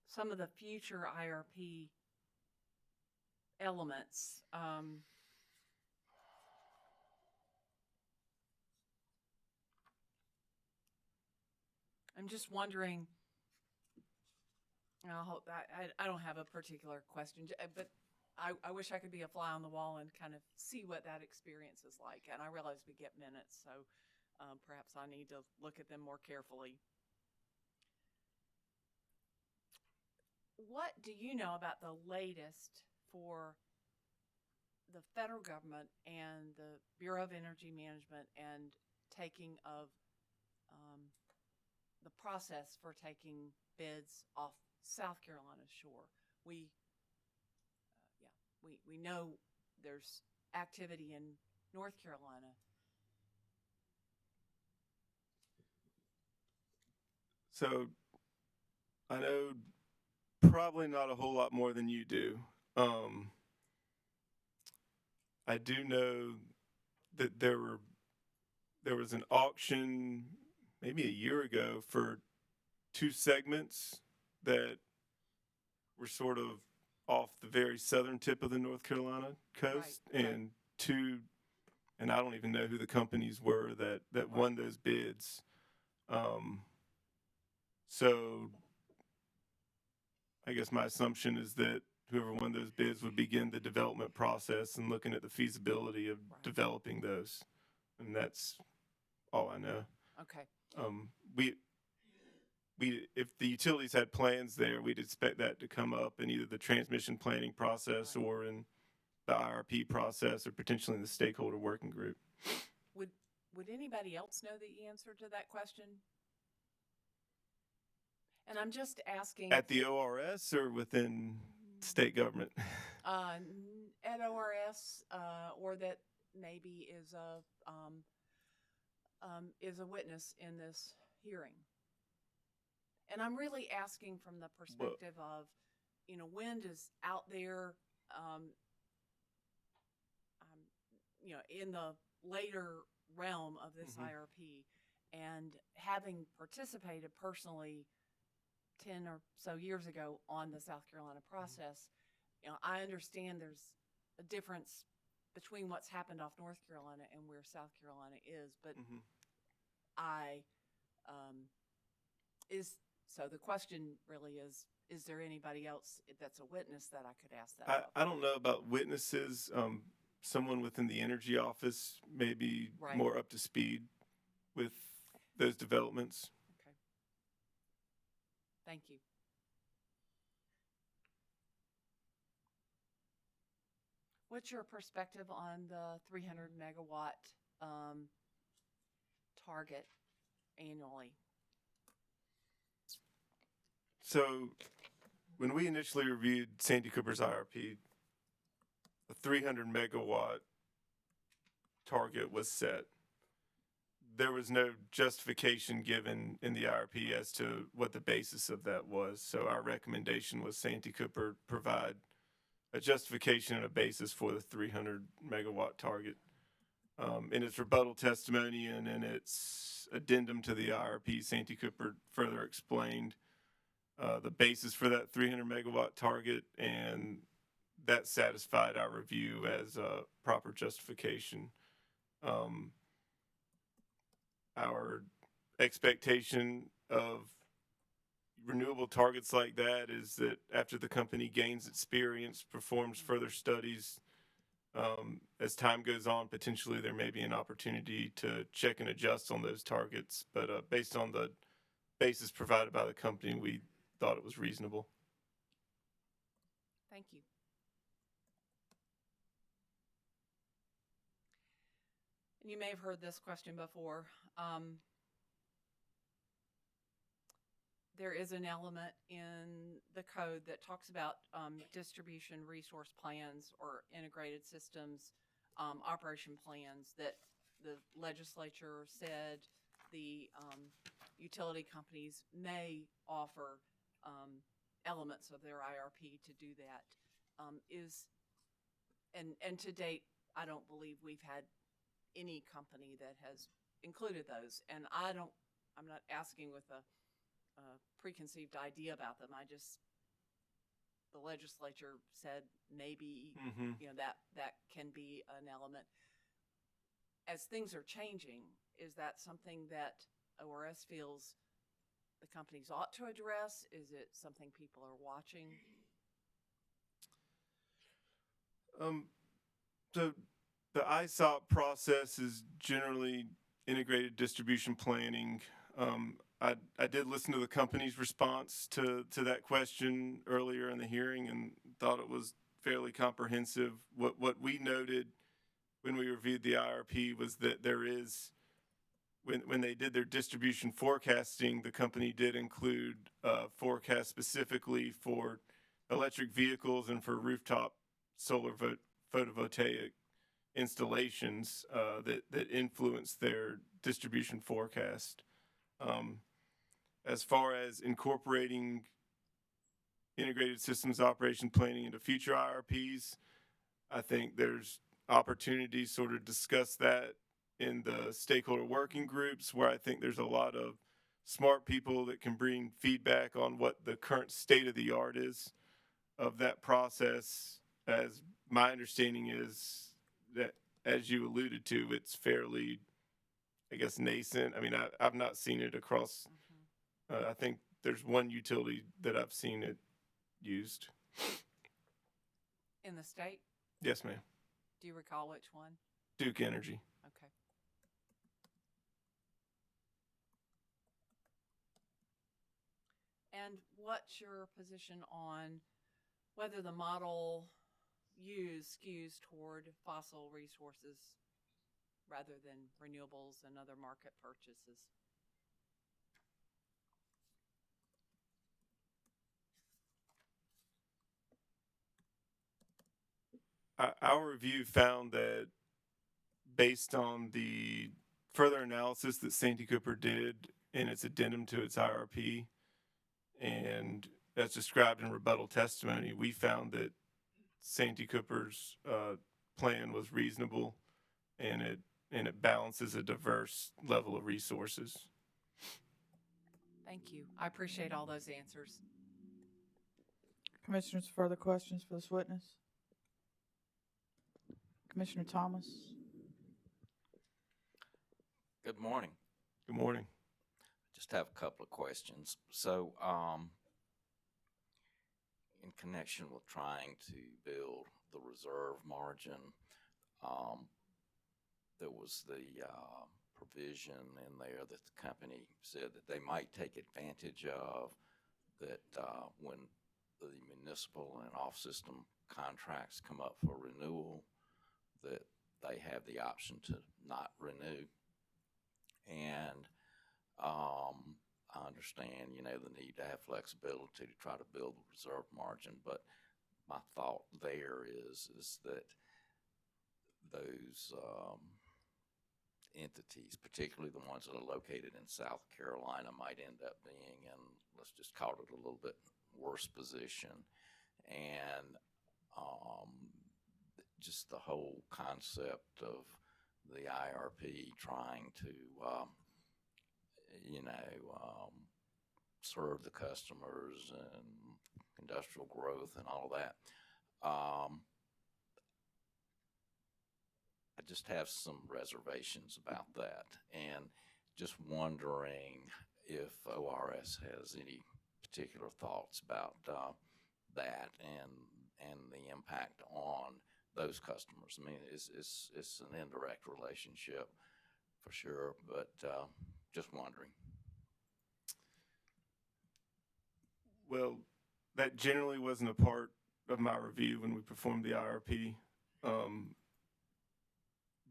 some of the future IRP elements. I'm just wondering, I hope I don't have a particular question, but I wish I could be a fly on the wall and kind of see what that experience is like. And I realize we get minutes, so perhaps I need to look at them more carefully. What do you know about the latest for the federal government and the Bureau of Energy Management and taking of the process for taking bids off South Carolina's shore? We know there's activity in North Carolina. So I know probably not a whole lot more than you do. I do know that there was an auction maybe a year ago for 2 segments that were sort of off the very southern tip of the North Carolina coast, Right. and 2, and I don't even know who the companies were that won those bids. So I guess my assumption is that whoever won those bids would begin the development process and looking at the feasibility of developing those. And that's all I know. Okay. If the utilities had plans there, we'd expect that to come up in either the transmission planning process or in the IRP process or potentially in the stakeholder working group. Would anybody else know the answer to that question? And I'm just asking. At the ORS or within state government? At ORS, or that maybe is a witness in this hearing. And I'm really asking from the perspective of, wind is out there, in the later realm of this IRP, and having participated personally 10 or so years ago on the South Carolina process, I understand there's a difference between what's happened off North Carolina and where South Carolina is, but so the question really is there anybody else that's a witness that I could ask that? I don't know about witnesses. Someone within the energy office may be more up to speed with those developments. Okay. Thank you. What's your perspective on the 300 megawatt target annually? So when we initially reviewed Santee Cooper's IRP, a 300 megawatt target was set. There was no justification given in the IRP as to what the basis of that was. So our recommendation was Santee Cooper provide a justification and a basis for the 300 megawatt target. In its rebuttal testimony and in its addendum to the IRP, Santee Cooper further explained the basis for that 300 megawatt target, and that satisfied our review as a proper justification. Our expectation of renewable targets like that is that after the company gains experience, performs further studies, as time goes on, potentially there may be an opportunity to check and adjust on those targets. But based on the basis provided by the company, we thought it was reasonable. Thank you. And you may have heard this question before. There is an element in the code that talks about distribution resource plans or integrated systems operation plans that the legislature said the utility companies may offer elements of their IRP to do that. And to date, I don't believe we've had any company that has included those. And I don't I'm not asking with a preconceived idea about them. The legislature said maybe, you know, that can be an element. As things are changing, is that something that ORS feels the companies ought to address? Is it something people are watching? So the ISOP process is generally integrated distribution planning. I did listen to the company's response to that question earlier in the hearing and thought it was fairly comprehensive. What we noted when we reviewed the IRP was that there is, when they did their distribution forecasting, the company did include forecasts specifically for electric vehicles and for rooftop solar photovoltaic installations that influence their distribution forecast. As far as incorporating integrated systems operation planning into future IRPs, I think there's opportunities sort of discuss that in the stakeholder working groups, where I think there's a lot of smart people that can bring feedback on what the current state of the art is of that process. As my understanding is that, as you alluded to, it's fairly, I guess, nascent. I mean, I've not seen it across, I think there's one utility that I've seen it used. In the state? Yes, ma'am. Do you recall which one? Duke Energy. Okay. And what's your position on whether the model used skews toward fossil resources rather than renewables and other market purchases? Our review found that, based on the further analysis that Santee Cooper did in its addendum to its IRP, and as described in rebuttal testimony, we found that Santee Cooper's plan was reasonable, and it balances a diverse level of resources. Thank you. I appreciate all those answers. Commissioners, further questions for this witness? Commissioner Thomas. Good morning. Good morning. Just have a couple of questions. So, in connection with trying to build the reserve margin, there was the provision in there that the company said that they might take advantage of, that when the municipal and off-system contracts come up for renewal, that they have the option to not renew. And I understand, you know, the need to have flexibility to try to build the reserve margin, but my thought there is that those entities, particularly the ones that are located in South Carolina, might end up being in, let's just call it a little bit worse position. And just the whole concept of the IRP trying to, serve the customers and industrial growth and all that. I just have some reservations about that, and just wondering if ORS has any particular thoughts about that and the impact on those customers. I mean, it's an indirect relationship for sure, but just wondering. Well, that generally wasn't a part of my review when we performed the IRP.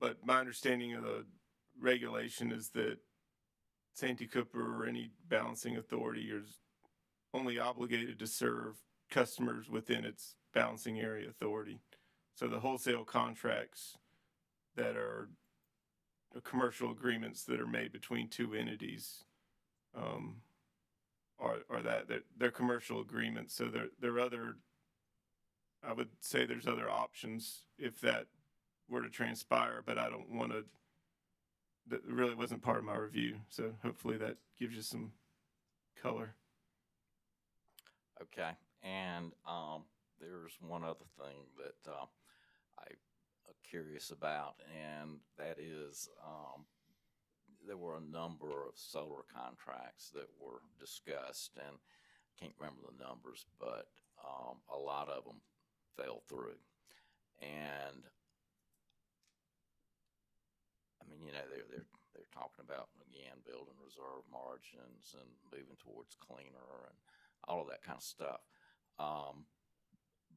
But my understanding of the regulation is that Santee Cooper or any balancing authority is only obligated to serve customers within its balancing area authority. So the wholesale contracts that are commercial agreements that are made between two entities are that they're commercial agreements. So there are other, I would say there's other options if that were to transpire, but I don't want to that really wasn't part of my review. So hopefully that gives you some color. Okay, and there's one other thing that I'm curious about, and that is there were a number of solar contracts that were discussed, and I can't remember the numbers, but a lot of them fell through. And I mean, you know, they're talking about, again, building reserve margins and moving towards cleaner and all of that kind of stuff.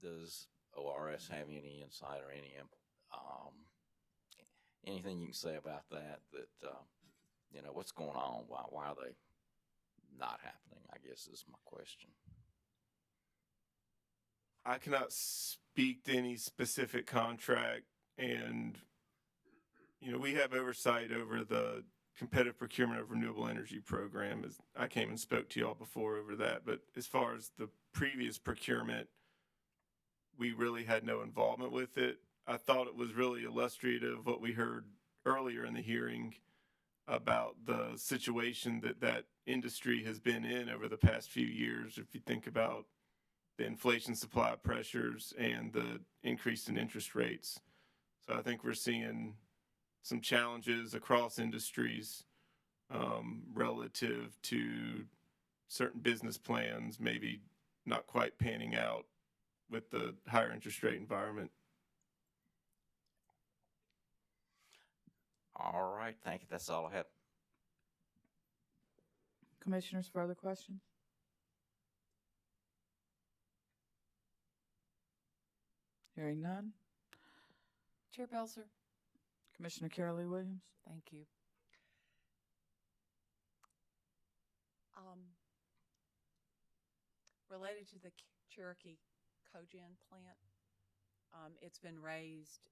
Does ORS have any insight or anything you can say about that? You know, what's going on? Why are they not happening, I guess is my question. I cannot speak to any specific contract, and you know, we have oversight over the competitive procurement of renewable energy program. As I came and spoke to y'all before over that, but as far as the previous procurement, we really had no involvement with it. I thought it was really illustrative of what we heard earlier in the hearing about the situation that industry has been in over the past few years. If you think about the inflation supply pressures and the increase in interest rates. So I think we're seeing some challenges across industries relative to certain business plans, maybe not quite panning out with the higher interest rate environment. All right, thank you. That's all I have. Commissioners, further questions? Hearing none. Chair Belzer. Commissioner Carolee Williams. Thank you. Related to the Cherokee cogen plant, it's been raised,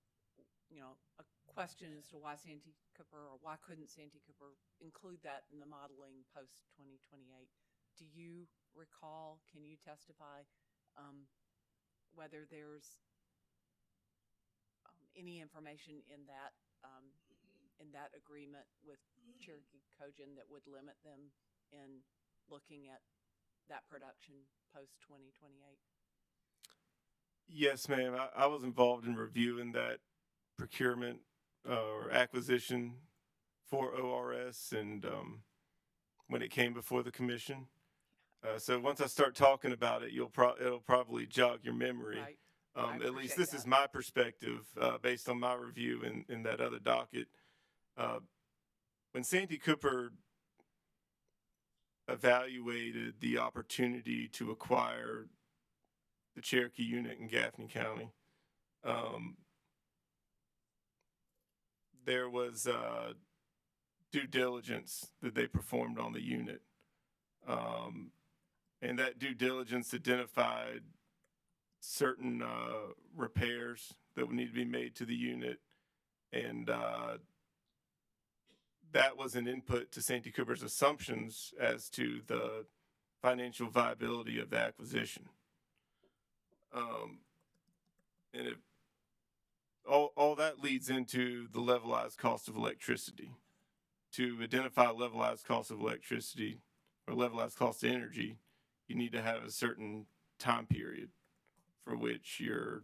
you know, a question as to why Santee Cooper, or why couldn't Santee Cooper include that in the modeling post 2028. Do you recall, can you testify whether there's any information in that agreement with Cherokee Cogen that would limit them in looking at that production post 2028? Yes, ma'am. I was involved in reviewing that procurement or acquisition for ORS, and when it came before the commission. So once I start talking about it, it'll probably jog your memory. Right. At least this is my perspective based on my review in that other docket. When Santee Cooper evaluated the opportunity to acquire the Cherokee unit in Gaffney County, there was due diligence that they performed on the unit. And that due diligence identified certain repairs that would need to be made to the unit. And that was an input to Santee Cooper's assumptions as to the financial viability of the acquisition. And all that leads into the levelized cost of electricity. To identify levelized cost of electricity or levelized cost of energy, you need to have a certain time period for which you're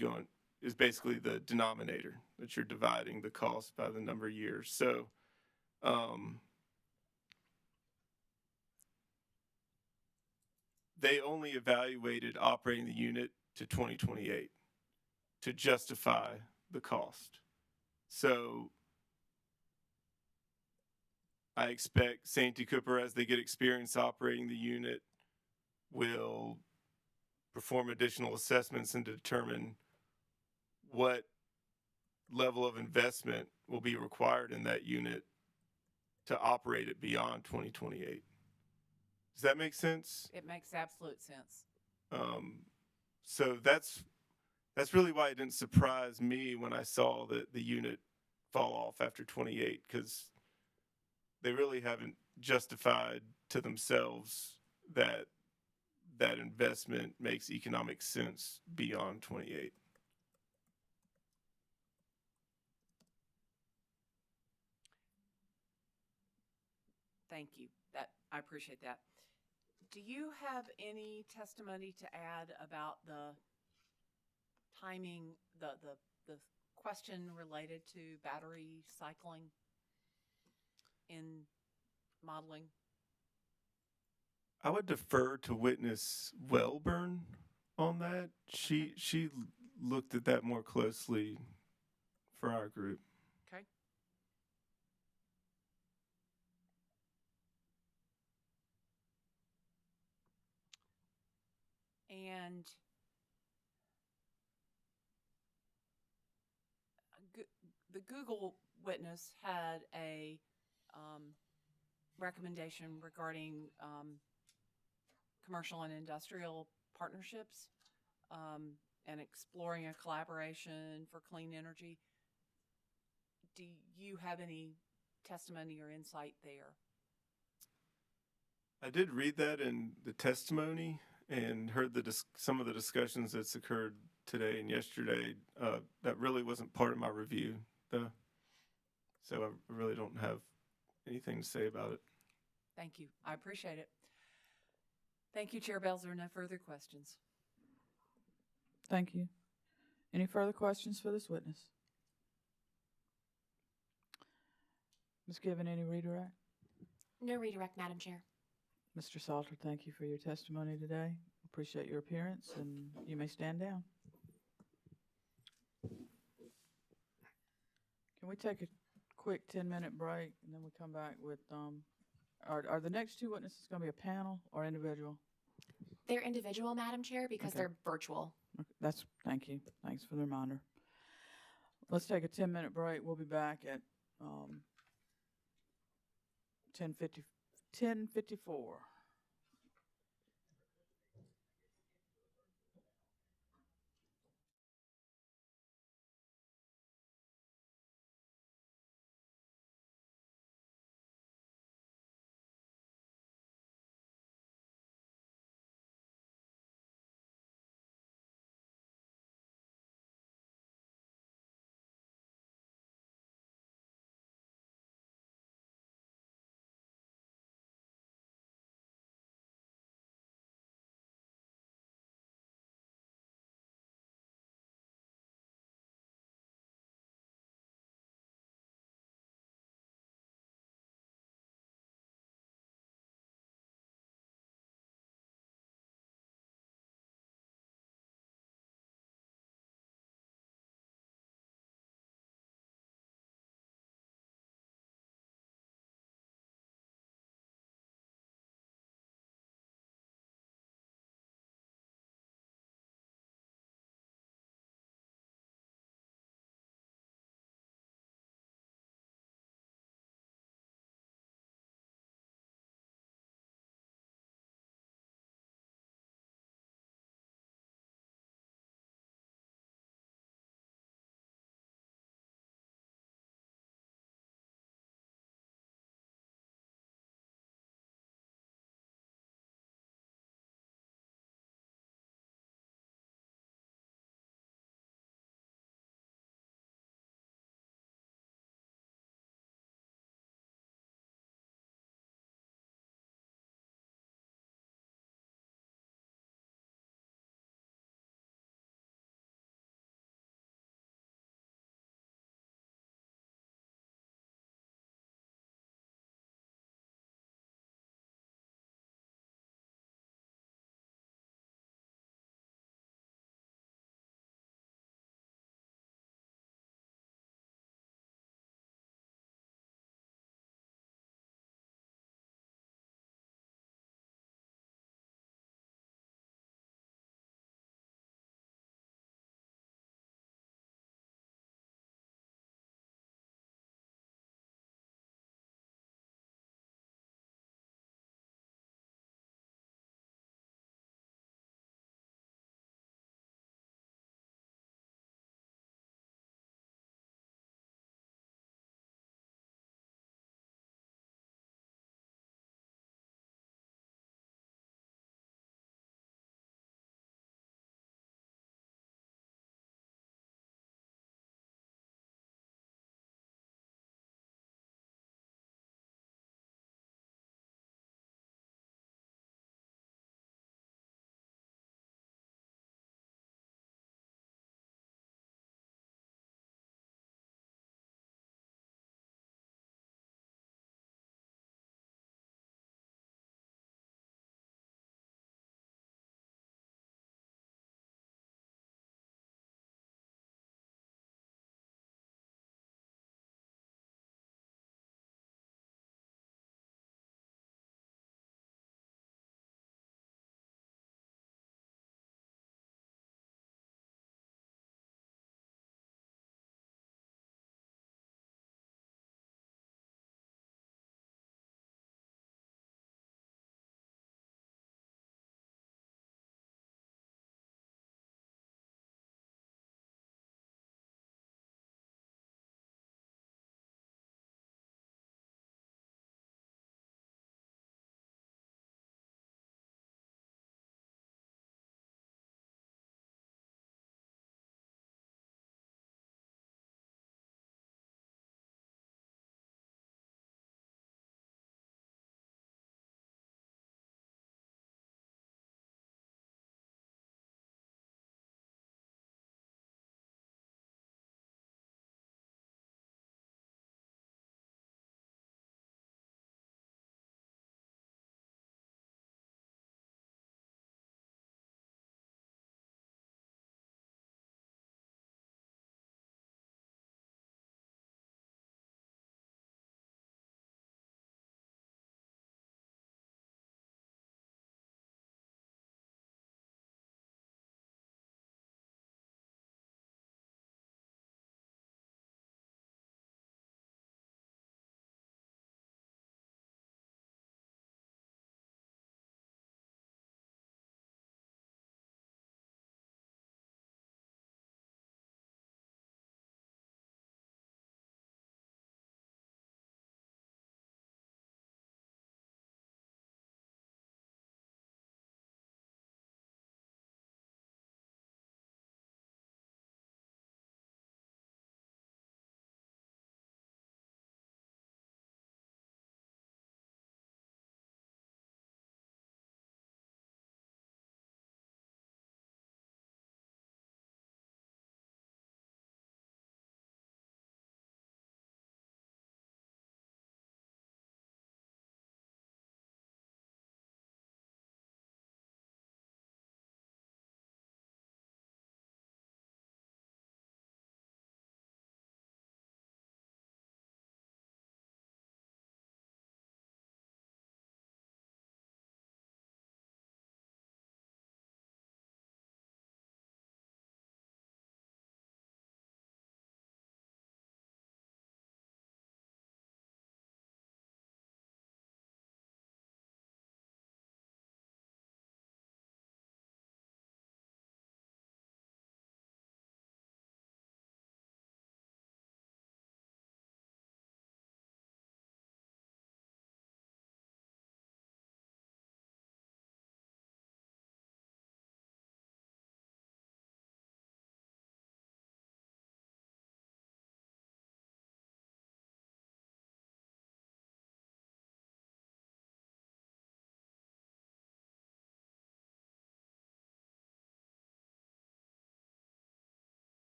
going, is basically the denominator that you're dividing the cost by the number of years. So, they only evaluated operating the unit to 2028 to justify the cost. So I expect Santee Cooper, as they get experience operating the unit, will perform additional assessments and determine what level of investment will be required in that unit to operate it beyond 2028. Does that make sense? It makes absolute sense. So that's really why it didn't surprise me when I saw the unit fall off after 28, because they really haven't justified to themselves that that investment makes economic sense beyond 28. Thank you. I appreciate that. Do you have any testimony to add about the timing, the question related to battery cycling in modeling? I would defer to witness Wellburn on that. She looked at that more closely for our group. Okay. And the Google witness had a recommendation regarding commercial and industrial partnerships and exploring a collaboration for clean energy. Do you have any testimony or insight there? I did read that in the testimony and heard some of the discussions that's occurred today and yesterday. That really wasn't part of my review, though. So I really don't have anything to say about it. Thank you. I appreciate it. Thank you, Chair Belzer. No further questions. Thank you. Any further questions for this witness? Ms. Given, any redirect? No redirect, Madam Chair. Mr. Salter, thank you for your testimony today. Appreciate your appearance, and you may stand down. Can we take a quick 10-minute break, and then we come back with, are the next two witnesses going to be a panel or individual? They're individual, Madam Chair, because Okay. they're virtual. Okay, thank you. Thanks for the reminder. Let's take a 10-minute break. We'll be back at 10:54.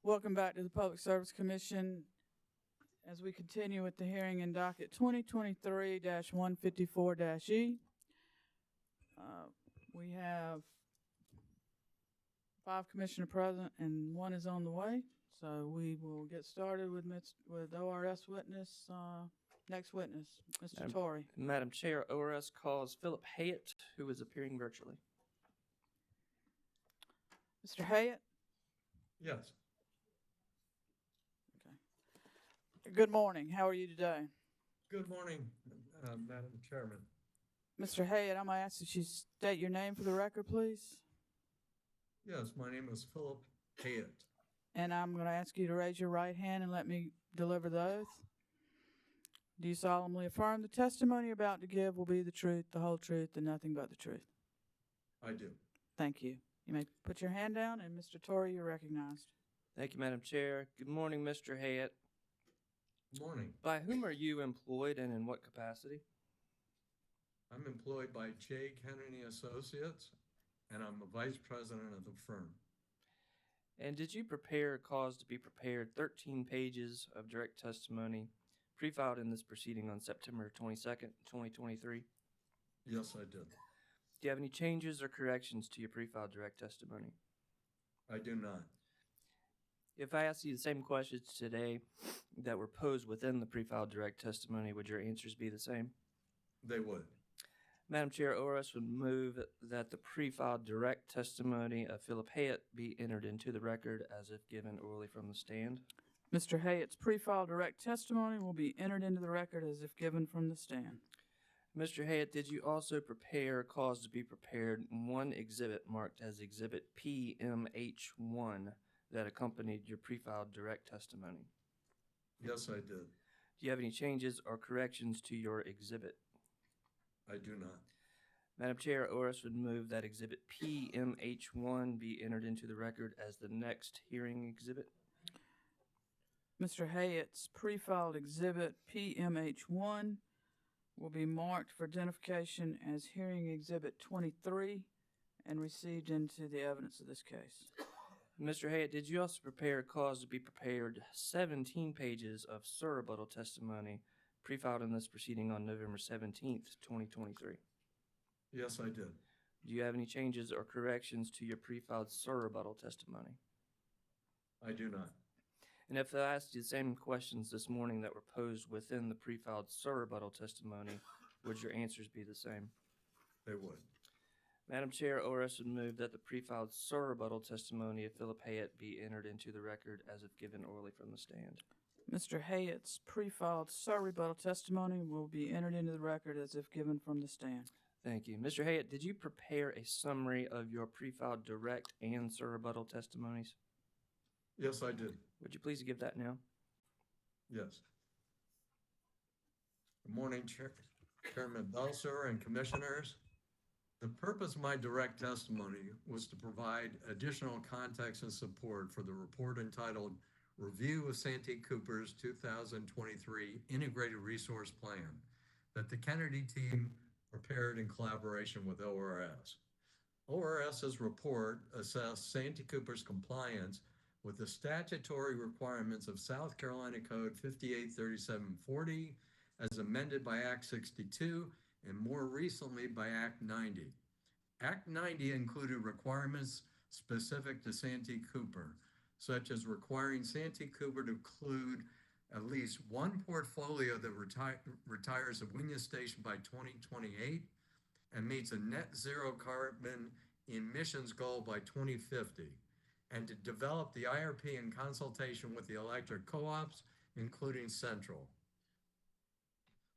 Welcome back to the Public Service Commission. As we continue with the hearing in docket 2023-154-E, we have 5 commissioner present and 1 is on the way. So we will get started with ORS witness, next witness, Mr. Torrey. Madam Chair, ORS calls Philip Hayett, who is appearing virtually. Mr. Hayett? Yes. Good morning. How are you today? Good morning, Madam Chairman. Mr. Hayett, I'm going to ask that you state your name for the record, please. Yes, my name is Philip Hayett. And I'm going to ask you to raise your right hand and let me deliver the oath. Do you solemnly affirm the testimony you're about to give will be the truth, the whole truth, and nothing but the truth? I do. Thank you. You may put your hand down, and Mr. Torrey, you're recognized. Thank you, Madam Chair. Good morning, Mr. Hayett. Good morning. By whom are you employed and in what capacity? I'm employed by J. Kennedy Associates, and I'm the vice president of the firm. And did you prepare or cause to be prepared 13 pages of direct testimony pre-filed in this proceeding on September 22nd, 2023? Yes, I did. Do you have any changes or corrections to your pre-filed direct testimony? I do not. If I asked you the same questions today that were posed within the pre-filed direct testimony, would your answers be the same? They would. Madam Chair, ORS would move that the pre-filed direct testimony of Philip Hayett be entered into the record as if given orally from the stand. Mr. Hayett's pre-filed direct testimony will be entered into the record as if given from the stand. Mr. Hayett, did you also prepare or cause to be prepared one exhibit marked as Exhibit PMH1 that accompanied your pre-filed direct testimony? Yes, I did. Do you have any changes or corrections to your exhibit? I do not. Madam Chair, ORS would move that Exhibit PMH1 be entered into the record as the next hearing exhibit. Mr. Hayett's pre-filed exhibit PMH1 will be marked for identification as hearing exhibit 23 and received into the evidence of this case. Mr. Hayett, did you also prepare or cause to be prepared 17 pages of surrebuttal testimony pre-filed in this proceeding on November 17th, 2023? Yes, I did. Do you have any changes or corrections to your pre-filed surrebuttal testimony? I do not. And if I asked you the same questions this morning that were posed within the pre-filed surrebuttal testimony, would your answers be the same? They would. Madam Chair, ORS would move that the pre-filed surrebuttal testimony of Philip Hayett be entered into the record as if given orally from the stand. Mr. Hayett's pre-filed surrebuttal testimony will be entered into the record as if given from the stand. Thank you. Mr. Hayett, did you prepare a summary of your pre-filed direct and surrebuttal testimonies? Yes, I did. Would you please give that now? Yes. Good morning, Chairman Belser and Commissioners. The purpose of my direct testimony was to provide additional context and support for the report entitled Review of Santee Cooper's 2023 Integrated Resource Plan that the Kennedy team prepared in collaboration with ORS. ORS's report assessed Santee Cooper's compliance with the statutory requirements of South Carolina Code 583740 as amended by Act 62 and more recently by Act 90. Act 90 included requirements specific to Santee Cooper, such as requiring Santee Cooper to include at least one portfolio that retires at Winyah Station by 2028 and meets a net zero carbon emissions goal by 2050, and to develop the IRP in consultation with the electric co-ops, including Central.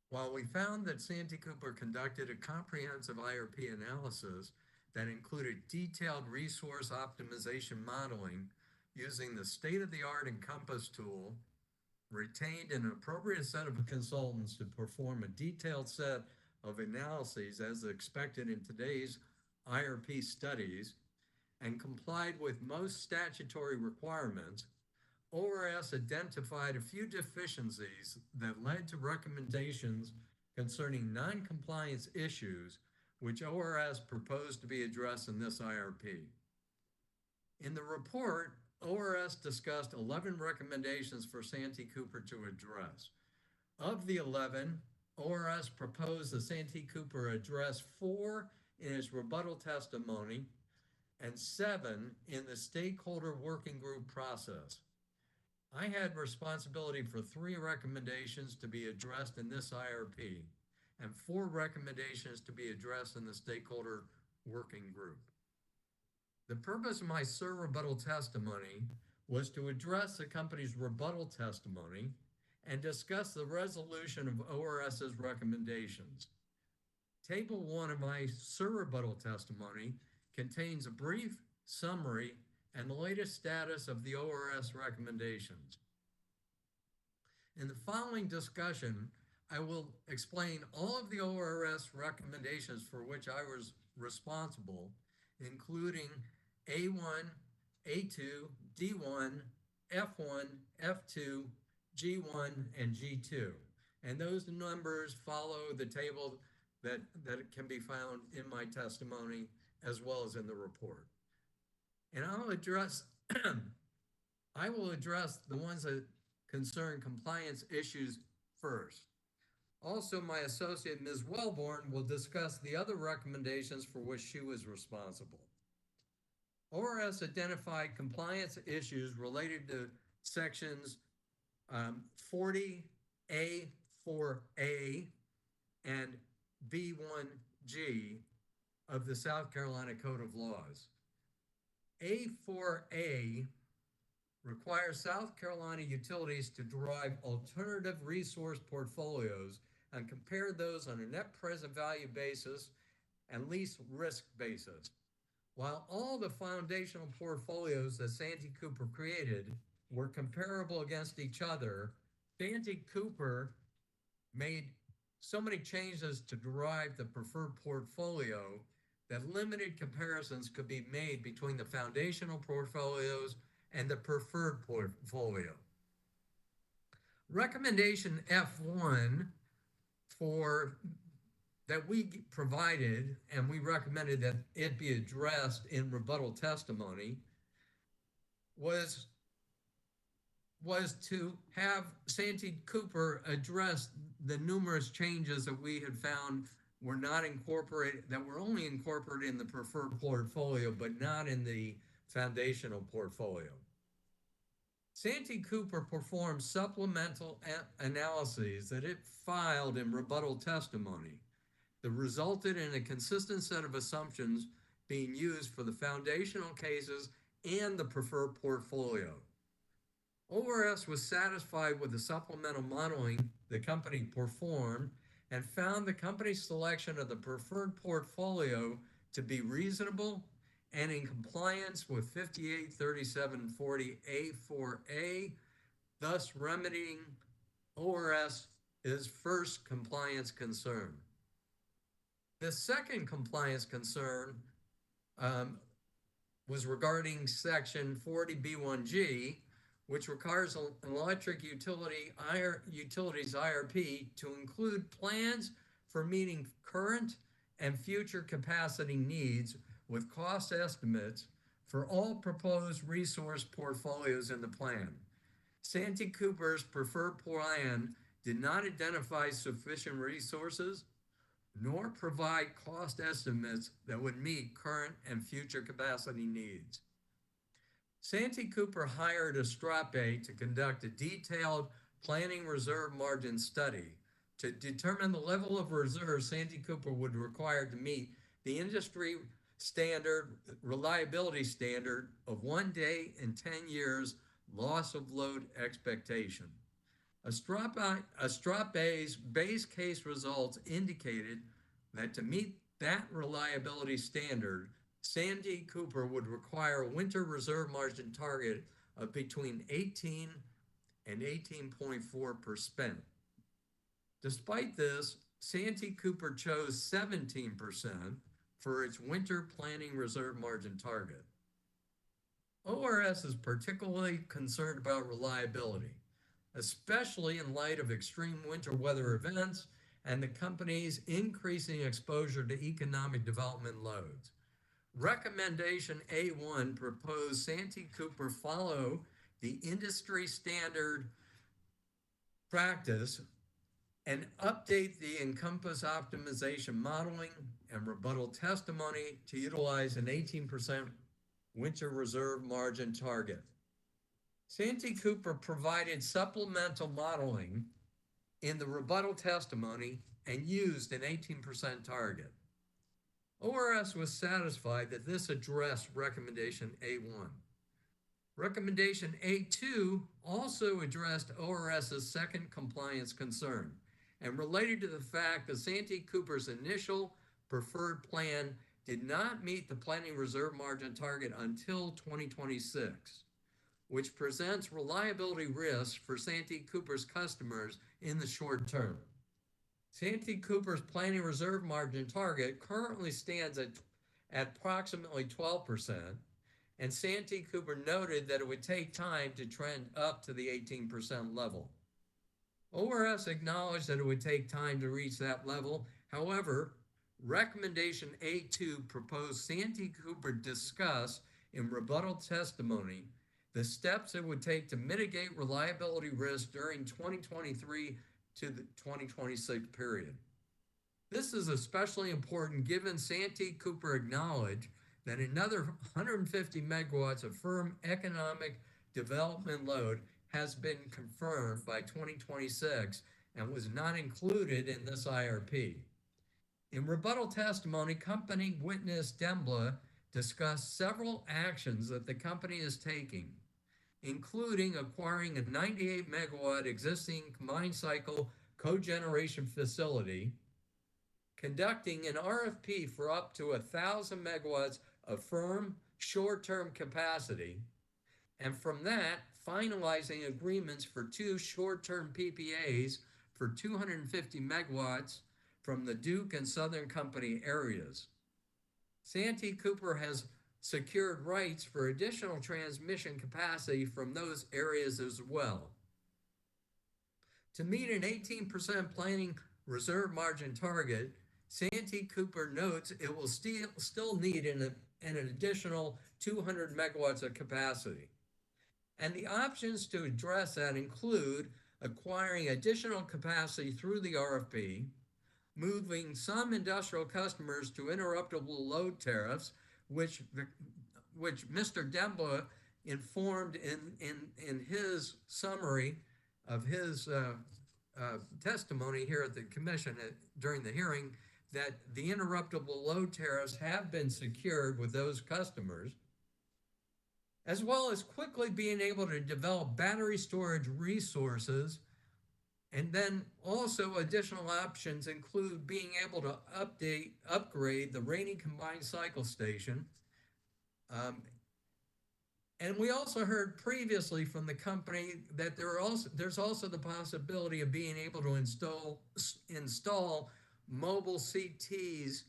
While we found that Santee Cooper conducted a comprehensive IRP analysis that included detailed resource optimization modeling using the state-of-the-art Encompass tool, retained an appropriate set of consultants to perform a detailed set of analyses as expected in today's IRP studies, and complied with most statutory requirements, ORS identified a few deficiencies that led to recommendations concerning non-compliance issues, which ORS proposed to be addressed in this IRP. In the report, ORS discussed 11 recommendations for Santee Cooper to address. Of the 11, ORS proposed that Santee Cooper address 4 in its rebuttal testimony and 7 in the stakeholder working group process. I had responsibility for 3 recommendations to be addressed in this IRP and 4 recommendations to be addressed in the stakeholder working group. The purpose of my rebuttal testimony was to address the company's rebuttal testimony and discuss the resolution of ORS's recommendations. Table 1 of my rebuttal testimony contains a brief summary and the latest status of the ORS recommendations. In the following discussion, I will explain all of the ORS recommendations for which I was responsible, including A1, A2, D1, F1, F2, G1, and G2. And those numbers follow the table that can be found in my testimony as well as in the report. And I will address the ones that concern compliance issues first. Also, my associate, Ms. Wellborn, will discuss the other recommendations for which she was responsible. ORS identified compliance issues related to sections 40A4A and B1G of the South Carolina Code of Laws. A4A requires South Carolina utilities to derive alternative resource portfolios and compare those on a net present value basis and least risk basis. While all the foundational portfolios that Santee Cooper created were comparable against each other, Santee Cooper made so many changes to derive the preferred portfolio that limited comparisons could be made between the foundational portfolios and the preferred portfolio. Recommendation F1 that we provided, and we recommended that it be addressed in rebuttal testimony, was to have Santee Cooper address the numerous changes that we had found were not incorporated, that were only incorporated in the preferred portfolio, but not in the foundational portfolio. Santee Cooper performed supplemental analyses that it filed in rebuttal testimony that resulted in a consistent set of assumptions being used for the foundational cases and the preferred portfolio. ORS was satisfied with the supplemental modeling the company performed and found the company's selection of the preferred portfolio to be reasonable and in compliance with 583740A4A, thus remedying ORS's first compliance concern. The second compliance concern was regarding section 40B1G, which requires an electric utilities IRP to include plans for meeting current and future capacity needs with cost estimates for all proposed resource portfolios in the plan. Santee Cooper's preferred plan did not identify sufficient resources nor provide cost estimates that would meet current and future capacity needs. Santee Cooper hired a Strape to conduct a detailed planning reserve margin study to determine the level of reserve Santee Cooper would require to meet the industry standard reliability standard of 1 day in 10 years loss of load expectation. Strape's base case results indicated that to meet that reliability standard, Santee Cooper would require a winter reserve margin target of between 18 and 18.4%. Despite this, Santee Cooper chose 17% for its winter planning reserve margin target. ORS is particularly concerned about reliability, especially in light of extreme winter weather events and the company's increasing exposure to economic development loads. Recommendation A1 proposed Santee Cooper follow the industry standard practice and update the Encompass optimization modeling and rebuttal testimony to utilize an 18% winter reserve margin target. Santee Cooper provided supplemental modeling in the rebuttal testimony and used an 18% target. ORS was satisfied that this addressed recommendation A1. Recommendation A2 also addressed ORS's second compliance concern and related to the fact that Santee Cooper's initial preferred plan did not meet the planning reserve margin target until 2026, which presents reliability risks for Santee Cooper's customers in the short term. Santee Cooper's planning reserve margin target currently stands at approximately 12%, and Santee Cooper noted that it would take time to trend up to the 18% level. ORS acknowledged that it would take time to reach that level. However, recommendation A2 proposed Santee Cooper discuss in rebuttal testimony the steps it would take to mitigate reliability risk during 2023 to the 2026 period. This is especially important given Santee Cooper acknowledged that another 150 megawatts of firm economic development load has been confirmed by 2026 and was not included in this IRP. In rebuttal testimony, company witness Dembla discussed several actions that the company is taking, including acquiring a 98 megawatt existing combined cycle cogeneration facility, conducting an RFP for up to 1,000 megawatts of firm short-term capacity, and from that, finalizing agreements for 2 short-term PPAs for 250 megawatts from the Duke and Southern Company areas. Santee Cooper has secured rights for additional transmission capacity from those areas as well. To meet an 18% planning reserve margin target, Santee Cooper notes it will still need an additional 200 megawatts of capacity. And the options to address that include acquiring additional capacity through the RFP, moving some industrial customers to interruptible load tariffs, which Mr. Dembla informed in his summary of his testimony here at the commission during the hearing, that the interruptible load tariffs have been secured with those customers, as well as quickly being able to develop battery storage resources. And then also additional options include being able to upgrade the Rainy Combined Cycle Station. And we also heard previously from the company that there's also the possibility of being able to install mobile CTs,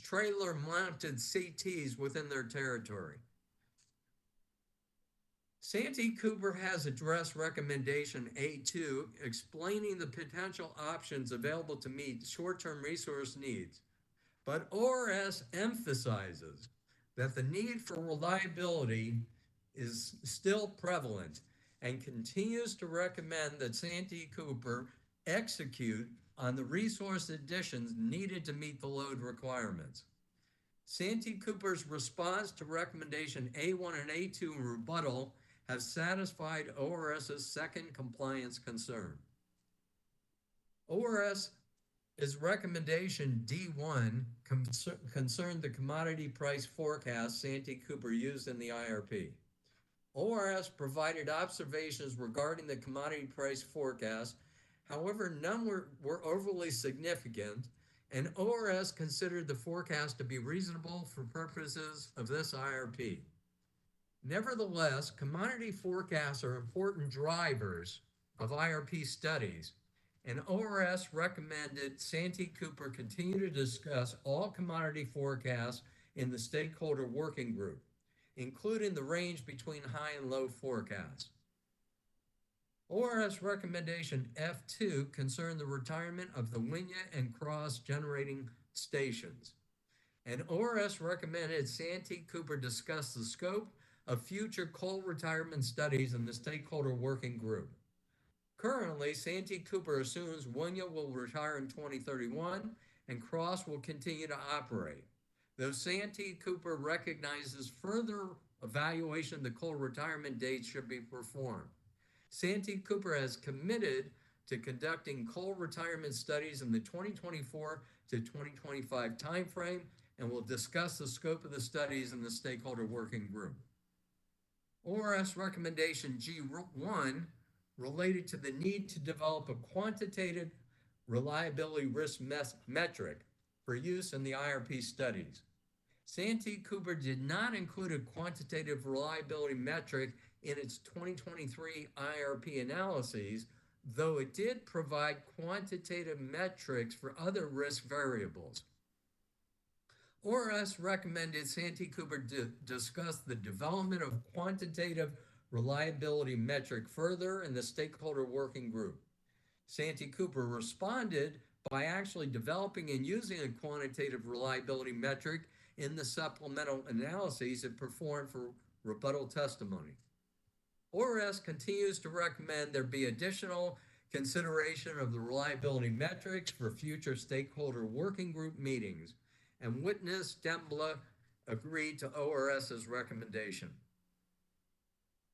trailer-mounted CTs within their territory. Santee Cooper has addressed recommendation A2, explaining the potential options available to meet short-term resource needs. But ORS emphasizes that the need for reliability is still prevalent and continues to recommend that Santee Cooper execute on the resource additions needed to meet the load requirements. Santee Cooper's response to recommendation A1 and A2 in rebuttal have satisfied ORS's second compliance concern. ORS's recommendation D1 concerned the commodity price forecast Santee Cooper used in the IRP. ORS provided observations regarding the commodity price forecast. However, none were overly significant, and ORS considered the forecast to be reasonable for purposes of this IRP. Nevertheless, commodity forecasts are important drivers of IRP studies, and ORS recommended Santee Cooper continue to discuss all commodity forecasts in the stakeholder working group, including the range between high and low forecasts. ORS recommendation F2 concerned the retirement of the Winya and Cross generating stations. and ORS recommended Santee Cooper discuss the scope of future coal retirement studies in the stakeholder working group. Currently, Santee Cooper assumes Winya will retire in 2031 and Cross will continue to operate. Though Santee Cooper recognizes further evaluation of the coal retirement dates should be performed. Santee Cooper has committed to conducting coal retirement studies in the 2024 to 2025 timeframe and will discuss the scope of the studies in the stakeholder working group. ORS recommendation G1 related to the need to develop a quantitative reliability risk metric for use in the IRP studies. Santee Cooper did not include a quantitative reliability metric in its 2023 IRP analyses, though it did provide quantitative metrics for other risk variables. ORS recommended Santee Cooper discuss the development of quantitative reliability metric further in the stakeholder working group. Santee Cooper responded by actually developing and using a quantitative reliability metric in the supplemental analyses it performed for rebuttal testimony. ORS continues to recommend there be additional consideration of the reliability metrics for future stakeholder working group meetings, and witness Dembla agreed to ORS's recommendation.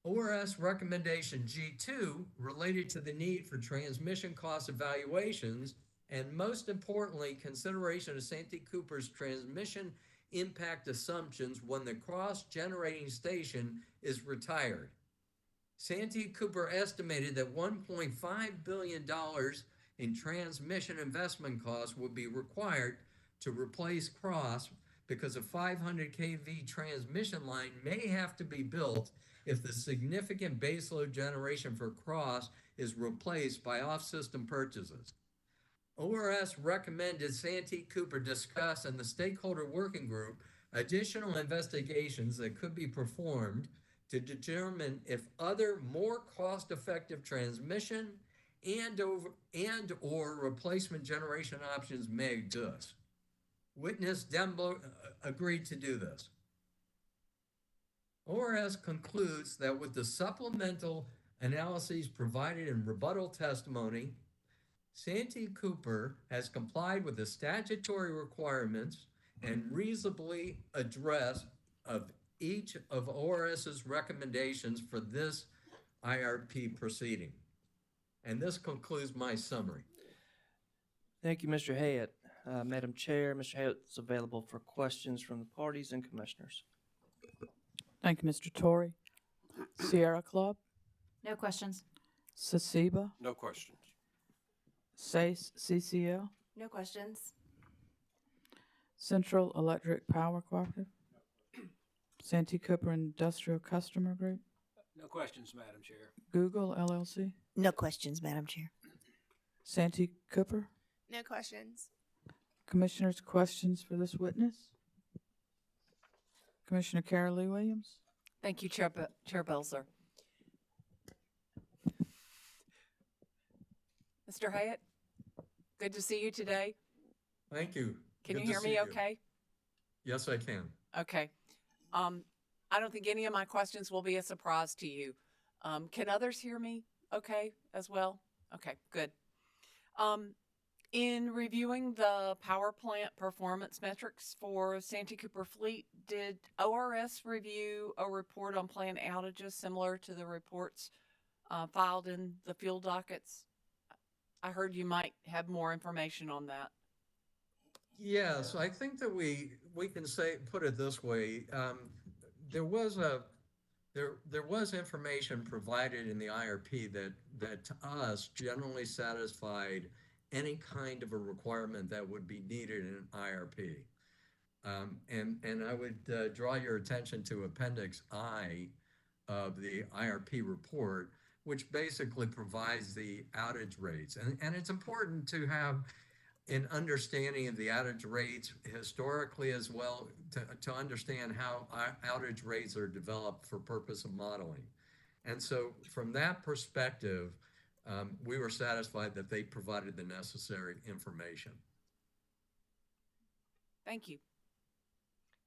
ORS recommendation G2 related to the need for transmission cost evaluations and, most importantly, consideration of Santee Cooper's transmission impact assumptions when the cross-generating station is retired. Santee Cooper estimated that $1.5 billion in transmission investment costs would be required to replace Cross because a 500 kV transmission line may have to be built if the significant baseload generation for Cross is replaced by off-system purchases. ORS recommended Santee Cooper discuss in the stakeholder working group additional investigations that could be performed to determine if other more cost-effective transmission and or replacement generation options may exist. Witness Dembo agreed to do this. ORS concludes that with the supplemental analyses provided in rebuttal testimony, Santee Cooper has complied with the statutory requirements and reasonably addressed of each of ORS's recommendations for this IRP proceeding. And this concludes my summary. Thank you, Mr. Hayat. Madam Chair, Mr. Hayat is available for questions from the parties and commissioners. Thank you, Mr. Torrey. Sierra Club, No questions. Sasiba, No questions. SACE CCL, No questions. Central Electric Power Cooperative, Santee Cooper Industrial Customer Group, No questions, Madam Chair. Google LLC, No questions, Madam Chair. Santee Cooper. No questions. Commissioners, questions for this witness? Commissioner Carol Lee Williams. Thank you, Chair Belzer. Mr. Hayat, good to see you today. Thank you. Can Good you to hear see me you. okay? Yes, I can. Okay. I don't think any of my questions will be a surprise to you. Can others hear me okay as well? Okay, good. In reviewing the power plant performance metrics for Santee Cooper Fleet, did ORS review a report on plant outages similar to the reports filed in the fuel dockets? I heard you might have more information on that. Yes, I think that we can put it this way. There was information provided in the IRP that to us generally satisfied any kind of a requirement that would be needed in an IRP. And I would draw your attention to Appendix I of the IRP report, which basically provides the outage rates. And it's important to have an understanding of the outage rates historically as well to understand how outage rates are developed for purpose of modeling. And so from that perspective, we were satisfied that they provided the necessary information. Thank you.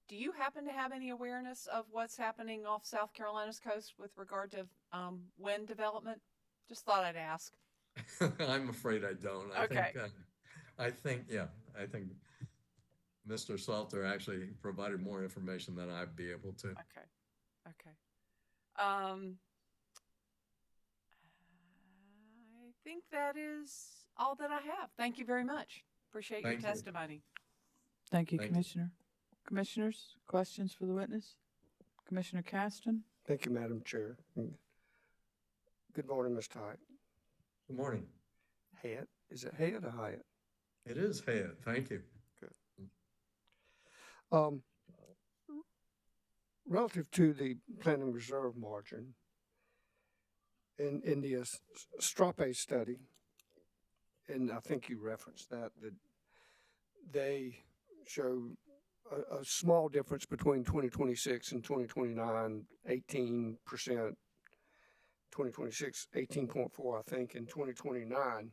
do you happen to have any awareness of what's happening off South Carolina's coast with regard to wind development? Just thought I'd ask. I'm afraid I don't. Okay. I think Mr. Salter actually provided more information than I'd be able to. Okay. Okay. I think that is all that I have. Thank you very much. Appreciate your Thank you. testimony. Thank you, Thank you. Commissioner. Commissioners, questions for the witness? Commissioner Caston? Thank you, Madam Chair. Good morning, Mr. Hyatt. Good morning. Hyatt? Is it Hyatt or Hyatt? It is Hayat. Thank you. Relative to the planning reserve margin, in the Strape study, and I think you referenced that they show a small difference between 2026 and 2029, 18%, 2026, 18.4, I think, in 2029.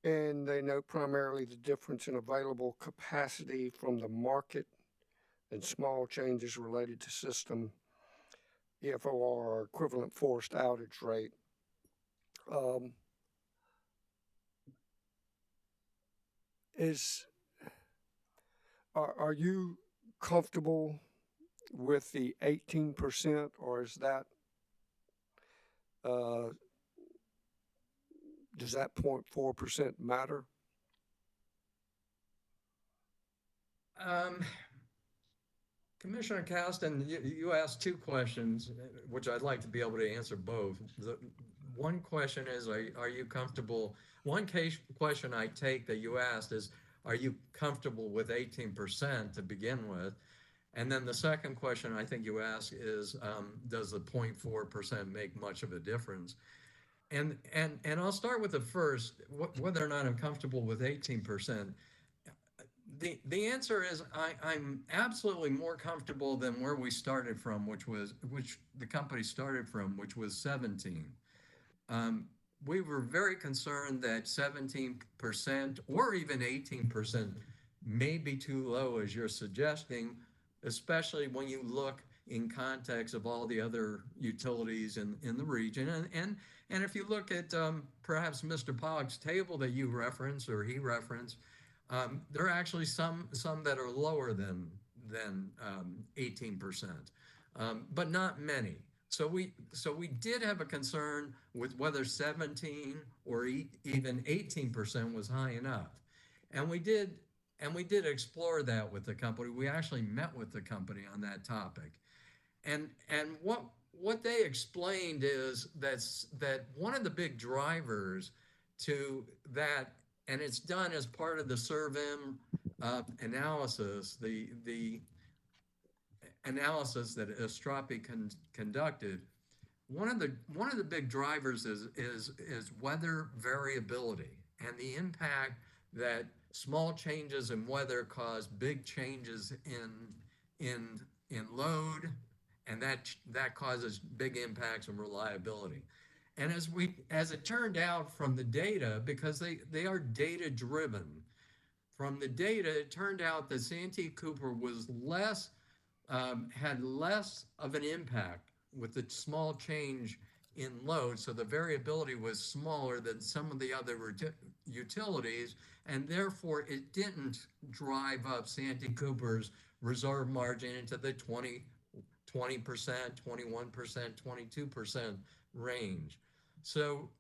And they note primarily the difference in available capacity from the market and small changes related to system EFOR, or equivalent forced outage rate. Are you comfortable with the 18%, or is that does that 0.4% matter? Commissioner Caston, you asked two questions, which I'd like to be able to answer both. One question is, are you comfortable? One question I take that you asked is, are you comfortable with 18% to begin with? And then the second question I think you asked is, does the 0.4% make much of a difference? And I'll start with the first, whether or not I'm comfortable with 18%. The answer is I'm absolutely more comfortable than where we started from, which the company started from, which was 17. We were very concerned that 17% or even 18% may be too low, as you're suggesting, especially when you look in context of all the other utilities in the region. And if you look at perhaps Mr. Pogg's table that you referenced or he referenced, there are actually some that are lower than 18%, but not many. So we did have a concern with whether 17 or even 18% was high enough, and we did explore that with the company. We actually met with the company on that topic, and what they explained is that one of the big drivers to that, and it's done as part of the SERVM analysis, the analysis that Strape conducted. One of the big drivers is weather variability and the impact that small changes in weather cause big changes in load, and that causes big impacts on reliability. And as it turned out from the data, because they are data driven, from the data it turned out that Santee Cooper was had less of an impact with the small change in load, so the variability was smaller than some of the other utilities, and therefore it didn't drive up Santee Cooper's reserve margin into the 20%, 21%, 22% range. So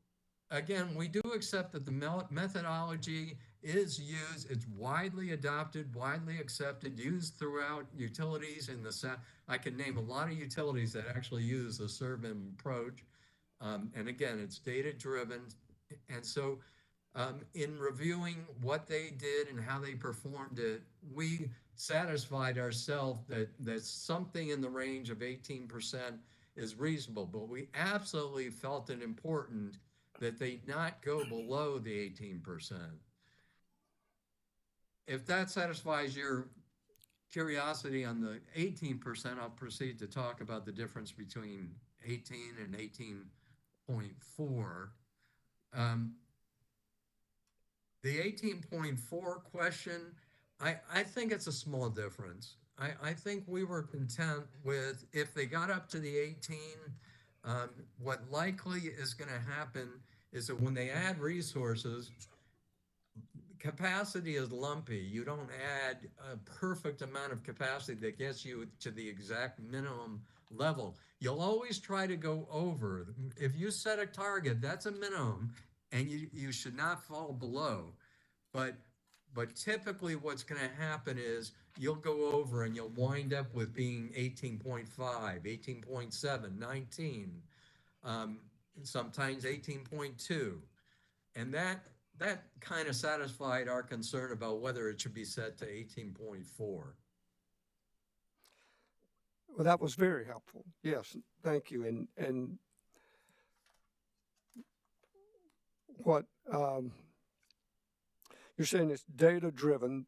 again, we do accept that the methodology is used, it's widely adopted, widely accepted, used throughout utilities in the South. I can name a lot of utilities that actually use the SERVM approach. And again, it's data driven. And so in reviewing what they did and how they performed it, we satisfied ourselves that something in the range of 18% is reasonable, but we absolutely felt it important that they not go below the 18%. If that satisfies your curiosity on the 18%, I'll proceed to talk about the difference between 18 and 18.4. The 18.4 question, I think it's a small difference. I think we were content with if they got up to the 18, what likely is going to happen is that when they add resources, capacity is lumpy. You don't add a perfect amount of capacity that gets you to the exact minimum level. You'll always try to go over. If you set a target, that's a minimum, and you should not fall below. But typically what's going to happen is you'll go over and you'll wind up with being 18.5, 18.7, 19, sometimes 18.2. And that kind of satisfied our concern about whether it should be set to 18.4. Well, that was very helpful. Yes, thank you. And what you're saying is data-driven.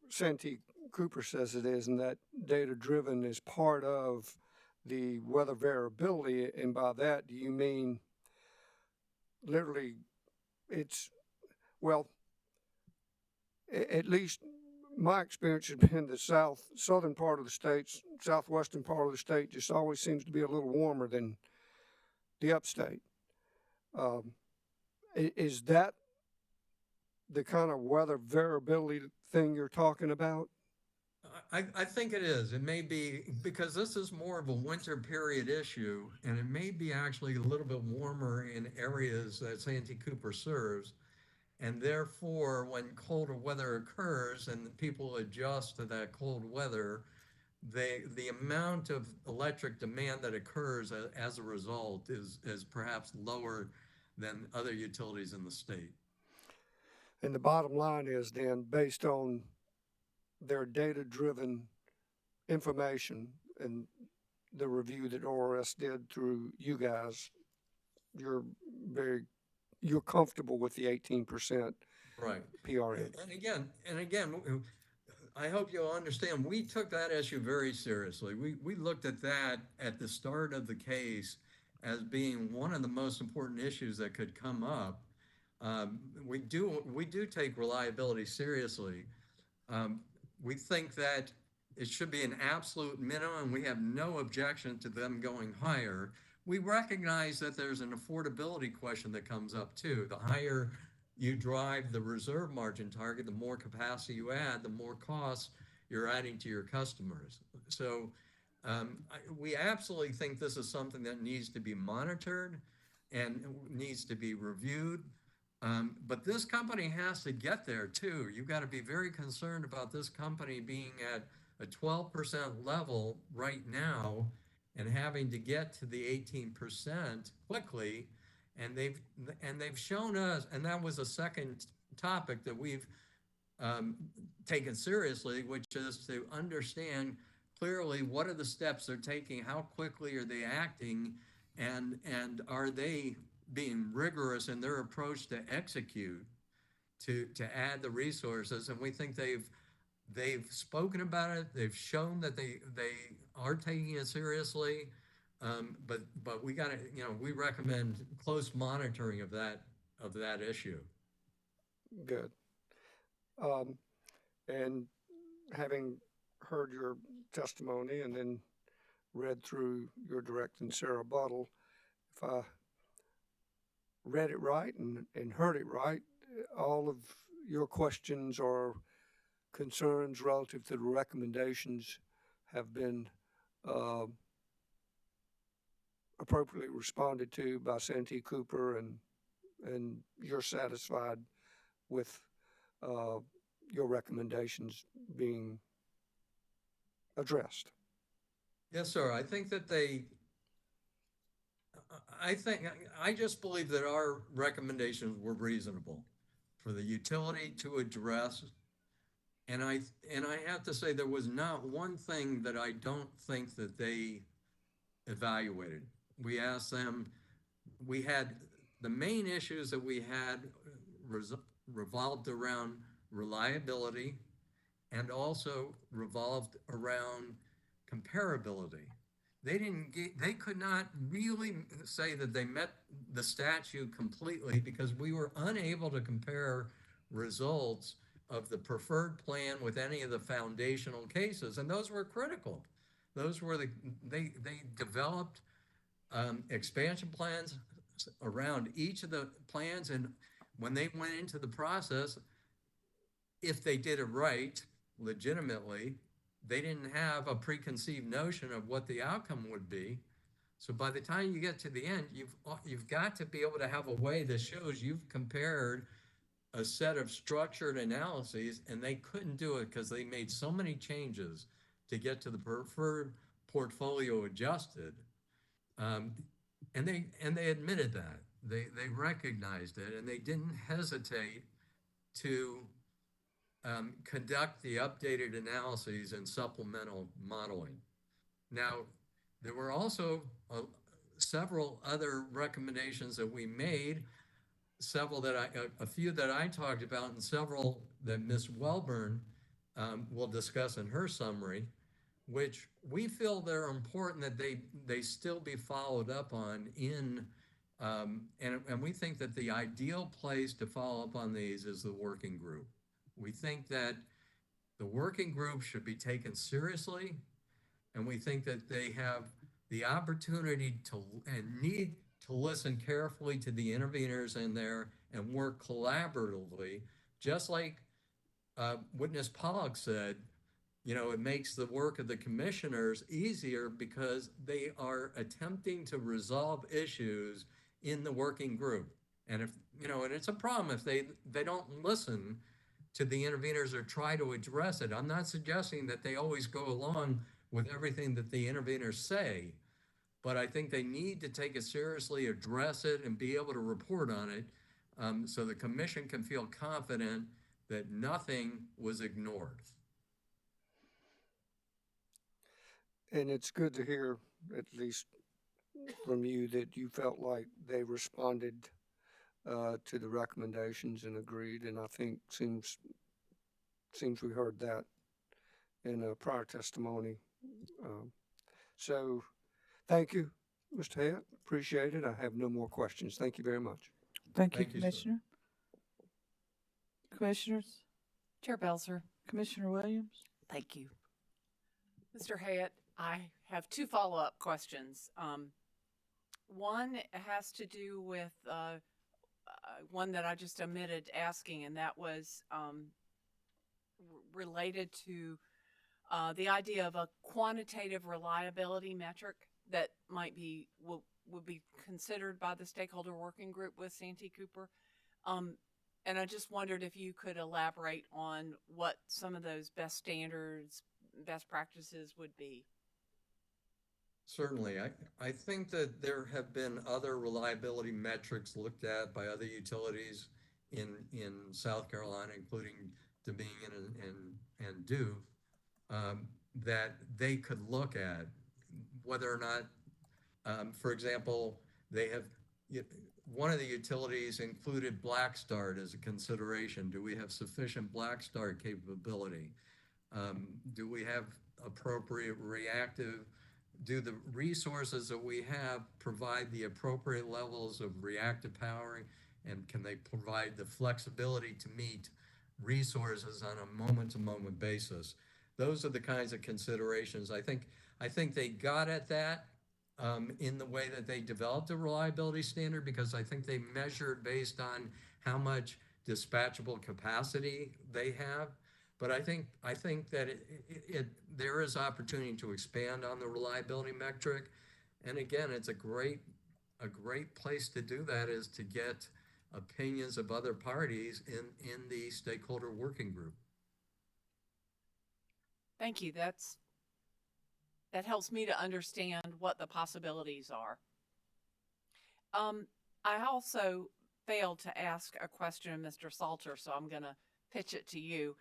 Santee Cooper says it is, and that data-driven is part of the weather variability. And by that, do you mean literally it's, well, at least my experience has been the southern part of the state, southwestern part of the state just always seems to be a little warmer than the upstate. Is that the kind of weather variability thing you're talking about? I think it is. It may be because this is more of a winter period issue, and it may be actually a little bit warmer in areas that Santee Cooper serves. And therefore, when colder weather occurs and people adjust to that cold weather, the amount of electric demand that occurs as a result is perhaps lower than other utilities in the state. And the bottom line is then, based on their data-driven information and the review that ORS did through you guys, you're comfortable with the 18% right PRN. And again, I hope you'll understand, we took that issue very seriously. We looked at that at the start of the case as being one of the most important issues that could come up. We do take reliability seriously. We think that it should be an absolute minimum. We have no objection to them going higher. We recognize that there's an affordability question that comes up too. The higher you drive the reserve margin target, the more capacity you add, the more costs you're adding to your customers. So we absolutely think this is something that needs to be monitored and needs to be reviewed. But this company has to get there too. You've got to be very concerned about this company being at a 12% level right now and having to get to the 18% quickly. And they've shown us, and that was a second topic that we've taken seriously, which is to understand clearly what are the steps they're taking, how quickly are they acting, and are they being rigorous in their approach to execute, to add the resources. And we think they've spoken about it. They've shown that they are taking it seriously. But we got to, we recommend close monitoring of that issue. Good. And having heard your testimony and then read through your direct and Sarah Buttle, if I read it right and heard it right, all of your questions or concerns relative to the recommendations have been appropriately responded to by Santee Cooper, and you're satisfied with your recommendations being addressed. Yes, sir. I think that I just believe that our recommendations were reasonable for the utility to address. And I have to say there was not one thing that I don't think that they evaluated. We asked them, we had the main issues that we had revolved around reliability and also revolved around comparability. They could not really say that they met the statute completely because we were unable to compare results of the preferred plan with any of the foundational cases, and those were critical. Those were they developed expansion plans around each of the plans, and when they went into the process, if they did it right, legitimately, they didn't have a preconceived notion of what the outcome would be. So by the time you get to the end, you've got to be able to have a way that shows you've compared a set of structured analyses, and they couldn't do it because they made so many changes to get to the preferred portfolio adjusted. And they admitted that. They recognized it, and they didn't hesitate to conduct the updated analyses and supplemental modeling. Now, there were also several other recommendations that we made, a few that I talked about, and several that Ms. Welburn will discuss in her summary, which we feel they're important that they still be followed up on and we think that the ideal place to follow up on these is the working group. We think that the working group should be taken seriously, and we think that they have the opportunity to and need to listen carefully to the interveners in there and work collaboratively, just like Witness Pollock said. You know, it makes the work of the commissioners easier because they are attempting to resolve issues in the working group. And if, you know, and it's a problem if they don't listen to the interveners or try to address it. I'm not suggesting that they always go along with everything that the interveners say, but I think they need to take it seriously, address it, and be able to report on it so the commission can feel confident that nothing was ignored. And it's good to hear, at least from you, that you felt like they responded to the recommendations and agreed. And I think seems we heard that in a prior testimony. So thank you, Mr. Hayat. Appreciate it. I have no more questions. Thank you very much. Thank you, Commissioner. Commissioners? Chair Belzer. Commissioner Williams? Thank you. Mr. Hayat, I have two follow-up questions. One has to do with one that I just omitted asking, and that was related to the idea of a quantitative reliability metric that might be would be considered by the stakeholder working group with Santee Cooper. And I just wondered if you could elaborate on what some of those best standards, best practices would be. Certainly. I think that there have been other reliability metrics looked at by other utilities in South Carolina, including Dominion and Duke, that they could look at whether or not, for example, they have, one of the utilities included black start as a consideration. Do we have sufficient black start capability? Do we have appropriate reactive? Do the resources that we have provide the appropriate levels of reactive powering, and can they provide the flexibility to meet resources on a moment-to-moment basis? Those are the kinds of considerations. I think they got at that in the way that they developed a reliability standard, because I think they measured based on how much dispatchable capacity they have. But I think that there is opportunity to expand on the reliability metric. And again, it's a great place to do that is to get opinions of other parties in the stakeholder working group. Thank you. That helps me to understand what the possibilities are. I also failed to ask a question of Mr. Salter, so I'm going to pitch it to you.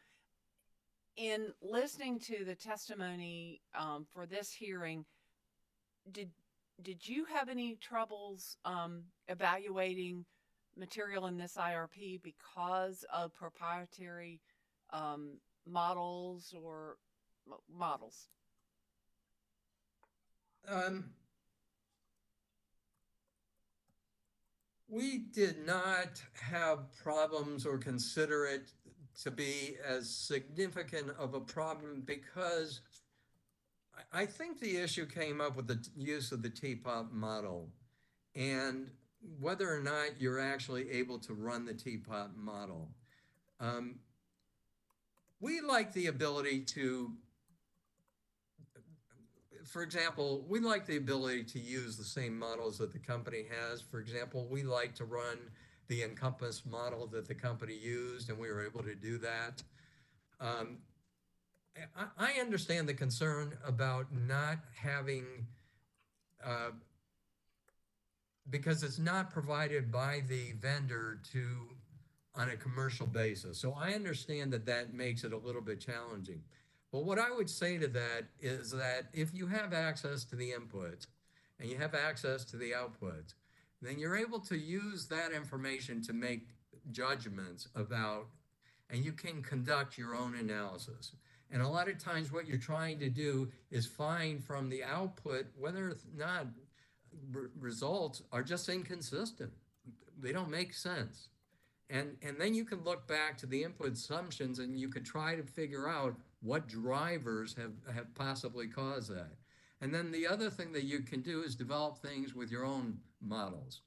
In listening to the testimony for this hearing, did you have any troubles evaluating material in this IRP because of proprietary models or models? We did not have problems or consider it to be as significant of a problem because I think the issue came up with the use of the teapot model and whether or not you're actually able to run the teapot model. We like the ability to, for example, we like the ability to use the same models that the company has. For example, we like to run the Encompass model that the company used, and we were able to do that. I understand the concern about not having, because it's not provided by the vendor on a commercial basis. So I understand that that makes it a little bit challenging. But what I would say to that is that if you have access to the inputs and you have access to the outputs, then you're able to use that information to make judgments about, and you can conduct your own analysis. And a lot of times what you're trying to do is find from the output whether or not results are just inconsistent. They don't make sense. And then you can look back to the input assumptions and you can try to figure out what drivers have possibly caused that. And then the other thing that you can do is develop things with your own models.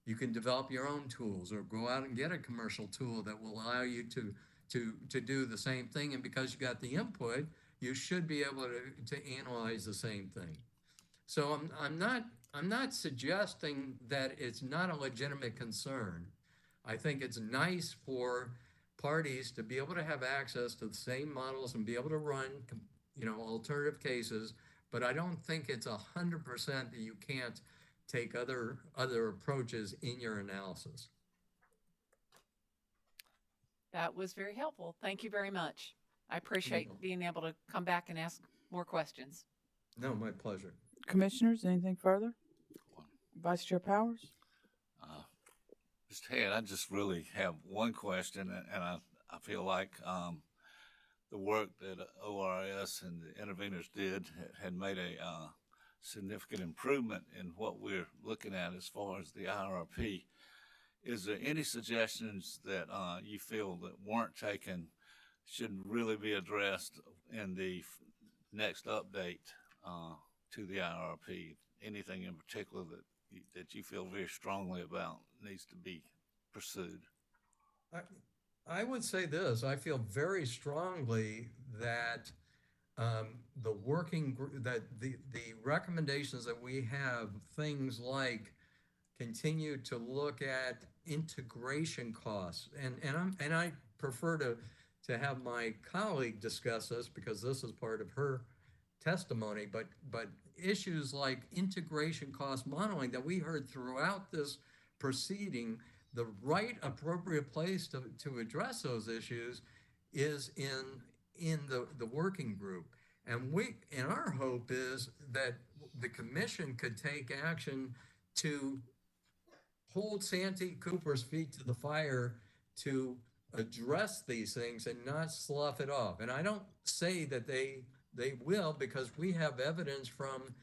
You can develop your own tools or go out and get a commercial tool that will allow you to do the same thing. And because you got the input, you should be able to analyze the same thing. So I'm not suggesting that it's not a legitimate concern. I think it's nice for parties to be able to have access to the same models and be able to run, alternative cases, but I don't think it's 100% that you can't take other approaches in your analysis. That was very helpful. Thank you very much. I appreciate being able to come back and ask more questions. No, my pleasure. Commissioners, anything further? Vice Chair Powers? Mr. Head, I just really have one question, and I feel like the work that ORS and the interveners did had made a significant improvement in what we're looking at as far as the IRP. Is there any suggestions that you feel that weren't taken should really be addressed in the next update to the IRP? Anything in particular that you feel very strongly about needs to be pursued? I would say this. I feel very strongly that the working group, that the recommendations that we have, things like continue to look at integration costs, and I prefer to have my colleague discuss this because this is part of her testimony, but issues like integration cost modeling that we heard throughout this proceeding, the right appropriate place to address those issues is in the working group. And our hope is that the commission could take action to hold Santee Cooper's feet to the fire to address these things and not slough it off. And I don't say that they will, because we have evidence from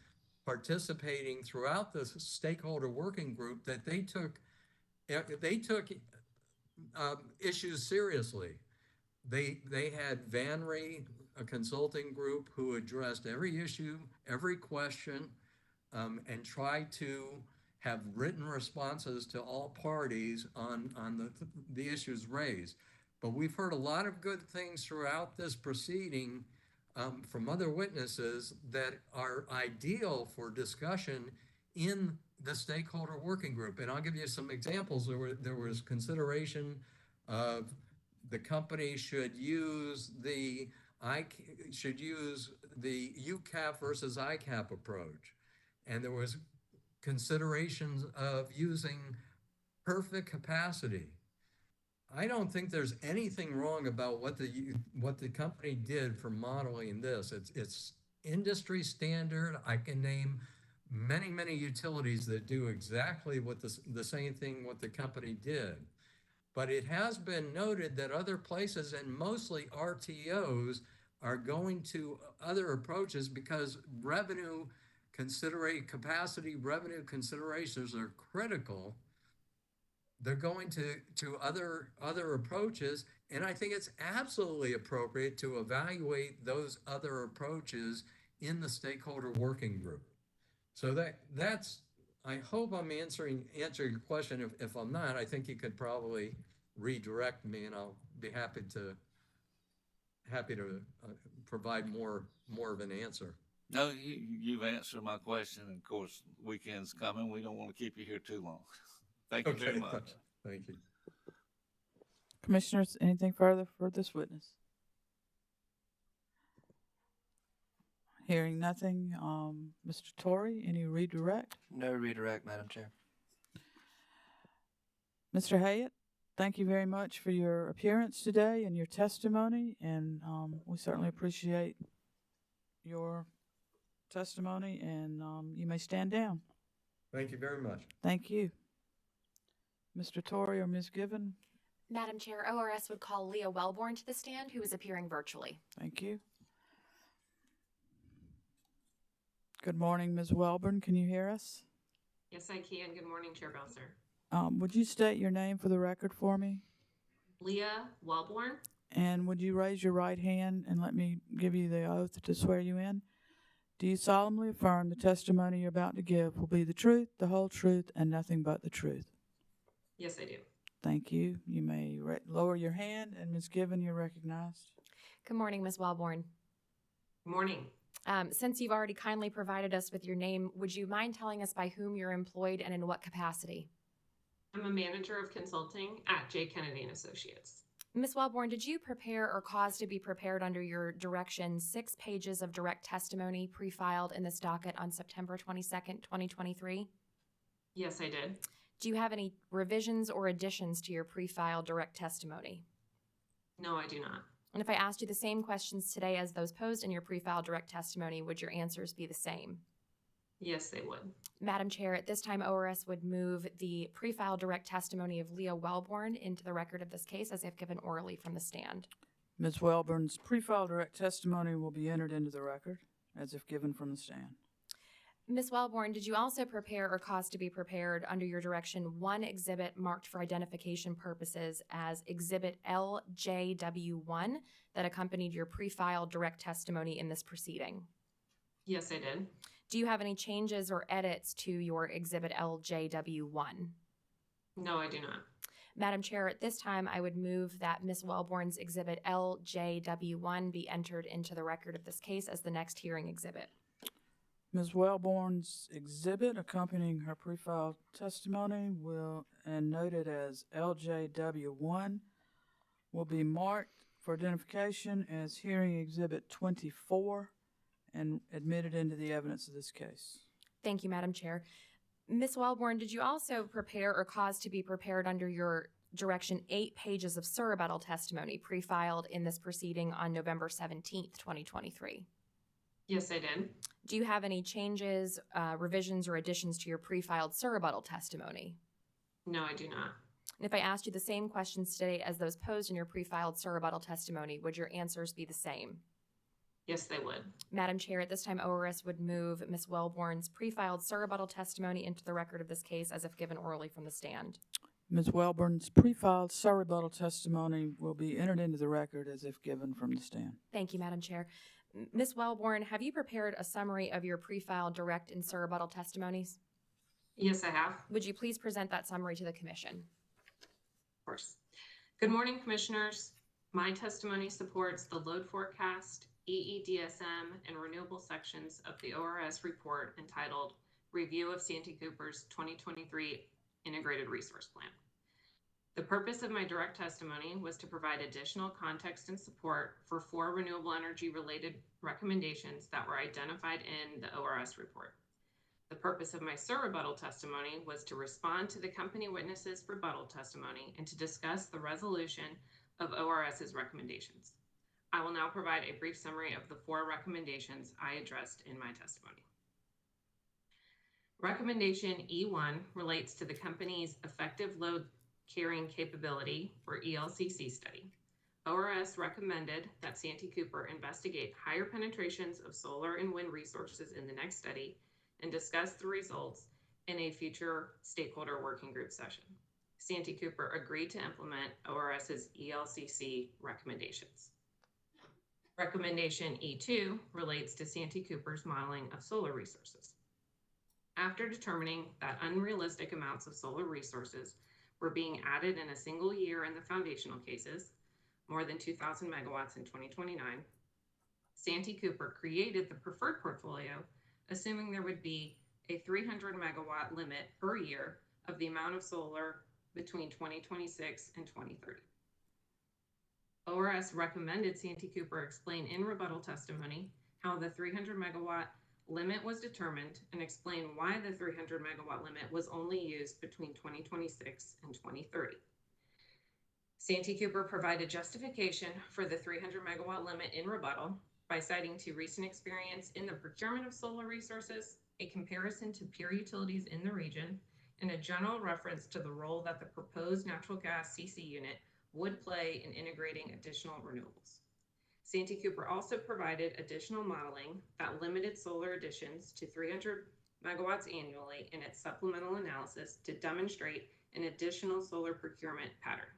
participating throughout this stakeholder working group that they took issues seriously. They had VanRe, a consulting group, who addressed every issue, every question, and tried to have written responses to all parties on the issues raised. But we've heard a lot of good things throughout this proceeding from other witnesses that are ideal for discussion in the stakeholder working group. And I'll give you some examples. There was consideration of the company should use the UCAP versus ICAP approach. And there was considerations of using perfect capacity. I don't think there's anything wrong about what the company did for modeling this. It's industry standard. I can name many utilities that do exactly what the same thing what the company did. But it has been noted that other places, and mostly RTOs, are going to other approaches because capacity revenue considerations are critical. They're going to other approaches, And I think it's absolutely appropriate to evaluate those other approaches in the stakeholder working group. So that's, I hope I'm answering your question. If I'm not, I think you could probably redirect me and I'll be happy to provide more of an answer. No, you've answered my question. And of course, weekend's coming. We don't want to keep you here too long. Thank you very much. Thank you. Commissioners, anything further for this witness? Hearing nothing, Mr. Torrey, any redirect? No redirect, Madam Chair. Mr. Hayett, thank you very much for your appearance today and your testimony, and we certainly appreciate your testimony, and you may stand down. Thank you very much. Thank you. Mr. Torrey or Ms. Given? Madam Chair, ORS would call Leah Wellborn to the stand, who is appearing virtually. Thank you. Good morning, Ms. Wellborn. Can you hear us? Yes, I can. Good morning, Chair Belser. Would you state your name for the record for me? Leah Wellborn. And would you raise your right hand and let me give you the oath to swear you in? Do you solemnly affirm the testimony you're about to give will be the truth, the whole truth, and nothing but the truth? Yes, I do. Thank you. You may lower your hand, and Ms. Given, you're recognized. Good morning, Ms. Wellborn. Good morning. Since you've already kindly provided us with your name, would you mind telling us by whom you're employed and in what capacity? I'm a manager of consulting at J. Kennedy and Associates. Ms. Wellborn, did you prepare or cause to be prepared under your direction 6 pages of direct testimony pre-filed in this docket on September 22nd, 2023? Yes, I did. Do you have any revisions or additions to your pre-filed direct testimony? No, I do not. And if I asked you the same questions today as those posed in your pre-filed direct testimony, would your answers be the same? Yes, they would. Madam Chair, at this time, ORS would move the pre-filed direct testimony of Leah Wellborn into the record of this case as if given orally from the stand. Ms. Wellborn's pre-filed direct testimony will be entered into the record as if given from the stand. Ms. Wellborn, did you also prepare or cause to be prepared under your direction 1 exhibit marked for identification purposes as Exhibit LJW1 that accompanied your pre-filed direct testimony in this proceeding? Yes, I did. Do you have any changes or edits to your Exhibit LJW1? No, I do not. Madam Chair, at this time, I would move that Ms. Wellborn's Exhibit LJW1 be entered into the record of this case as the next hearing exhibit. Ms. Wellborn's exhibit accompanying her pre-filed testimony and noted as LJW1 will be marked for identification as hearing exhibit 24 and admitted into the evidence of this case. Thank you, Madam Chair. Ms. Wellborn, did you also prepare or cause to be prepared under your direction 8 pages of surrebuttal testimony pre-filed in this proceeding on November 17th, 2023? Yes, I did. Do you have any changes, revisions, or additions to your pre-filed surrebuttal testimony? No, I do not. And if I asked you the same questions today as those posed in your pre-filed surrebuttal testimony, would your answers be the same? Yes, they would. Madam Chair, at this time, ORS would move Ms. Wellborn's pre-filed surrebuttal testimony into the record of this case as if given orally from the stand. Ms. Wellborn's pre-filed surrebuttal testimony will be entered into the record as if given from the stand. Thank you, Madam Chair. Ms. Wellborn, have you prepared a summary of your pre-filed direct and surrebuttal testimonies? Yes, I have. Would you please present that summary to the Commission? Of course. Good morning, Commissioners. My testimony supports the load forecast, EEDSM, and renewable sections of the ORS report entitled Review of Santee Cooper's 2023 Integrated Resource Plan. The purpose of my direct testimony was to provide additional context and support for 4 renewable energy related recommendations that were identified in the ORS report. The purpose of my surrebuttal testimony was to respond to the company witnesses' rebuttal testimony and to discuss the resolution of ORS's recommendations. I will now provide a brief summary of the 4 recommendations I addressed in my testimony. Recommendation E1 relates to the company's effective load carrying capability, or ELCC study. ORS recommended that Santee Cooper investigate higher penetrations of solar and wind resources in the next study and discuss the results in a future stakeholder working group session. Santee Cooper agreed to implement ORS's ELCC recommendations. Recommendation E2 relates to Santee Cooper's modeling of solar resources. After determining that unrealistic amounts of solar resources were being added in a single year in the foundational cases, more than 2,000 megawatts in 2029, Santee Cooper created the preferred portfolio, assuming there would be a 300 megawatt limit per year of the amount of solar between 2026 and 2030. ORS recommended Santee Cooper explain in rebuttal testimony how the 300 megawatt limit was determined and explain why the 300 megawatt limit was only used between 2026 and 2030. Santee Cooper provided justification for the 300 megawatt limit in rebuttal by citing to recent experience in the procurement of solar resources, a comparison to peer utilities in the region, and a general reference to the role that the proposed natural gas CC unit would play in integrating additional renewables. Santee Cooper also provided additional modeling that limited solar additions to 300 megawatts annually in its supplemental analysis to demonstrate an additional solar procurement pattern.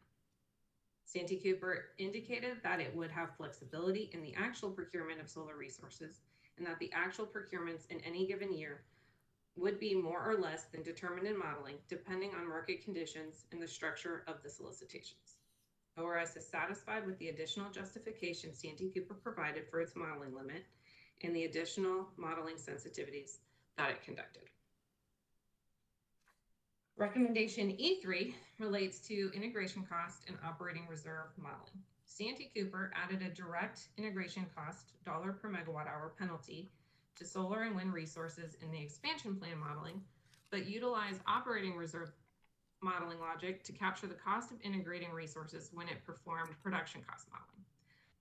Santee Cooper indicated that it would have flexibility in the actual procurement of solar resources and that the actual procurements in any given year would be more or less than determined in modeling depending on market conditions and the structure of the solicitations. ORS is satisfied with the additional justification Santee Cooper provided for its modeling limit and the additional modeling sensitivities that it conducted. Recommendation E3 relates to integration cost and operating reserve modeling. Santee Cooper added a direct integration cost dollar per megawatt hour penalty to solar and wind resources in the expansion plan modeling, but utilized operating reserve modeling logic to capture the cost of integrating resources when it performed production cost modeling.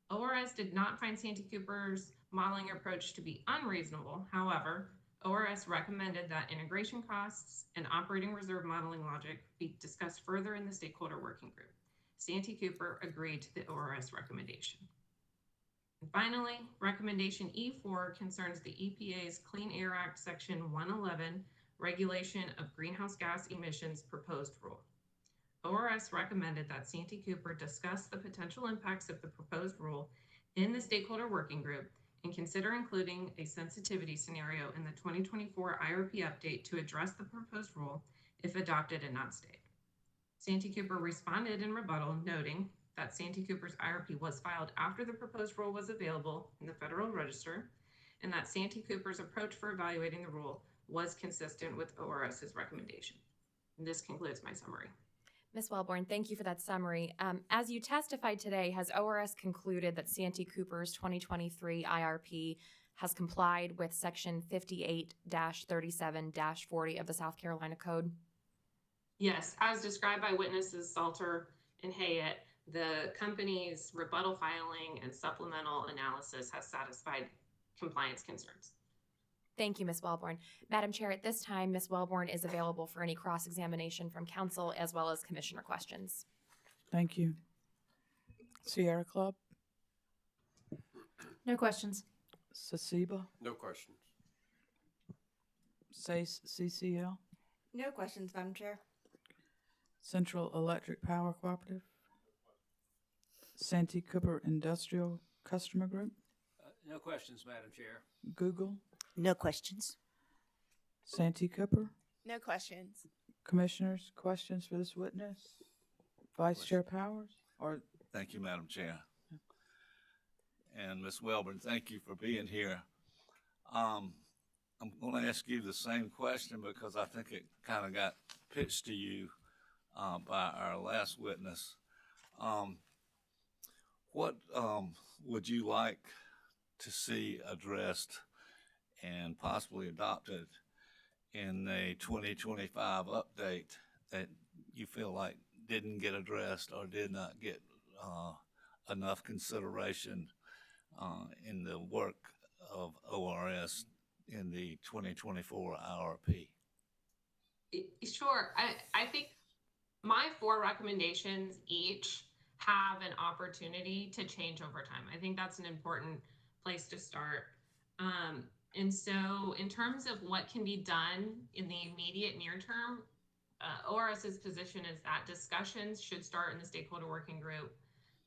ORS did not find Santee Cooper's modeling approach to be unreasonable. However, ORS recommended that integration costs and operating reserve modeling logic be discussed further in the stakeholder working group. Santee Cooper agreed to the ORS recommendation. And finally, recommendation E4 concerns the EPA's Clean Air Act Section 111 regulation of greenhouse gas emissions proposed rule. ORS recommended that Santee Cooper discuss the potential impacts of the proposed rule in the stakeholder working group and consider including a sensitivity scenario in the 2024 IRP update to address the proposed rule if adopted and not stayed. Santee Cooper responded in rebuttal, noting that Santee Cooper's IRP was filed after the proposed rule was available in the Federal Register, and that Santee Cooper's approach for evaluating the rule was consistent with ORS's recommendation. And this concludes my summary. Ms. Wellborn, thank you for that summary. As you testified today, has ORS concluded that Santee Cooper's 2023 IRP has complied with Section 58-37-40 of the South Carolina Code? Yes, as described by witnesses Salter and Hayet, the company's rebuttal filing and supplemental analysis has satisfied compliance concerns. Thank you, Ms. Wellborn. Madam Chair, at this time, Ms. Wellborn is available for any cross-examination from council as well as commissioner questions. Thank you. Sierra Club, No questions. Sasiba, No questions. SACE CCL, No questions, Madam Chair. Central Electric Power Cooperative, Santee Cooper Industrial Customer Group, No questions, Madam Chair. Google, No questions. Santee Cooper. No questions. Commissioners, questions for this witness? Vice Chair Powers? Or Thank you, Madam Chair. And Ms. Welborn, thank you for being here. I'm going to ask you the same question because I think it kind of got pitched to you by our last witness. What would you like to see addressed and possibly adopted in the 2025 update that you feel like didn't get addressed or did not get enough consideration in the work of ORS in the 2024 IRP? Sure. I think my 4 recommendations each have an opportunity to change over time. I think that's an important place to start. And so in terms of what can be done in the immediate near term, ORS's position is that discussions should start in the stakeholder working group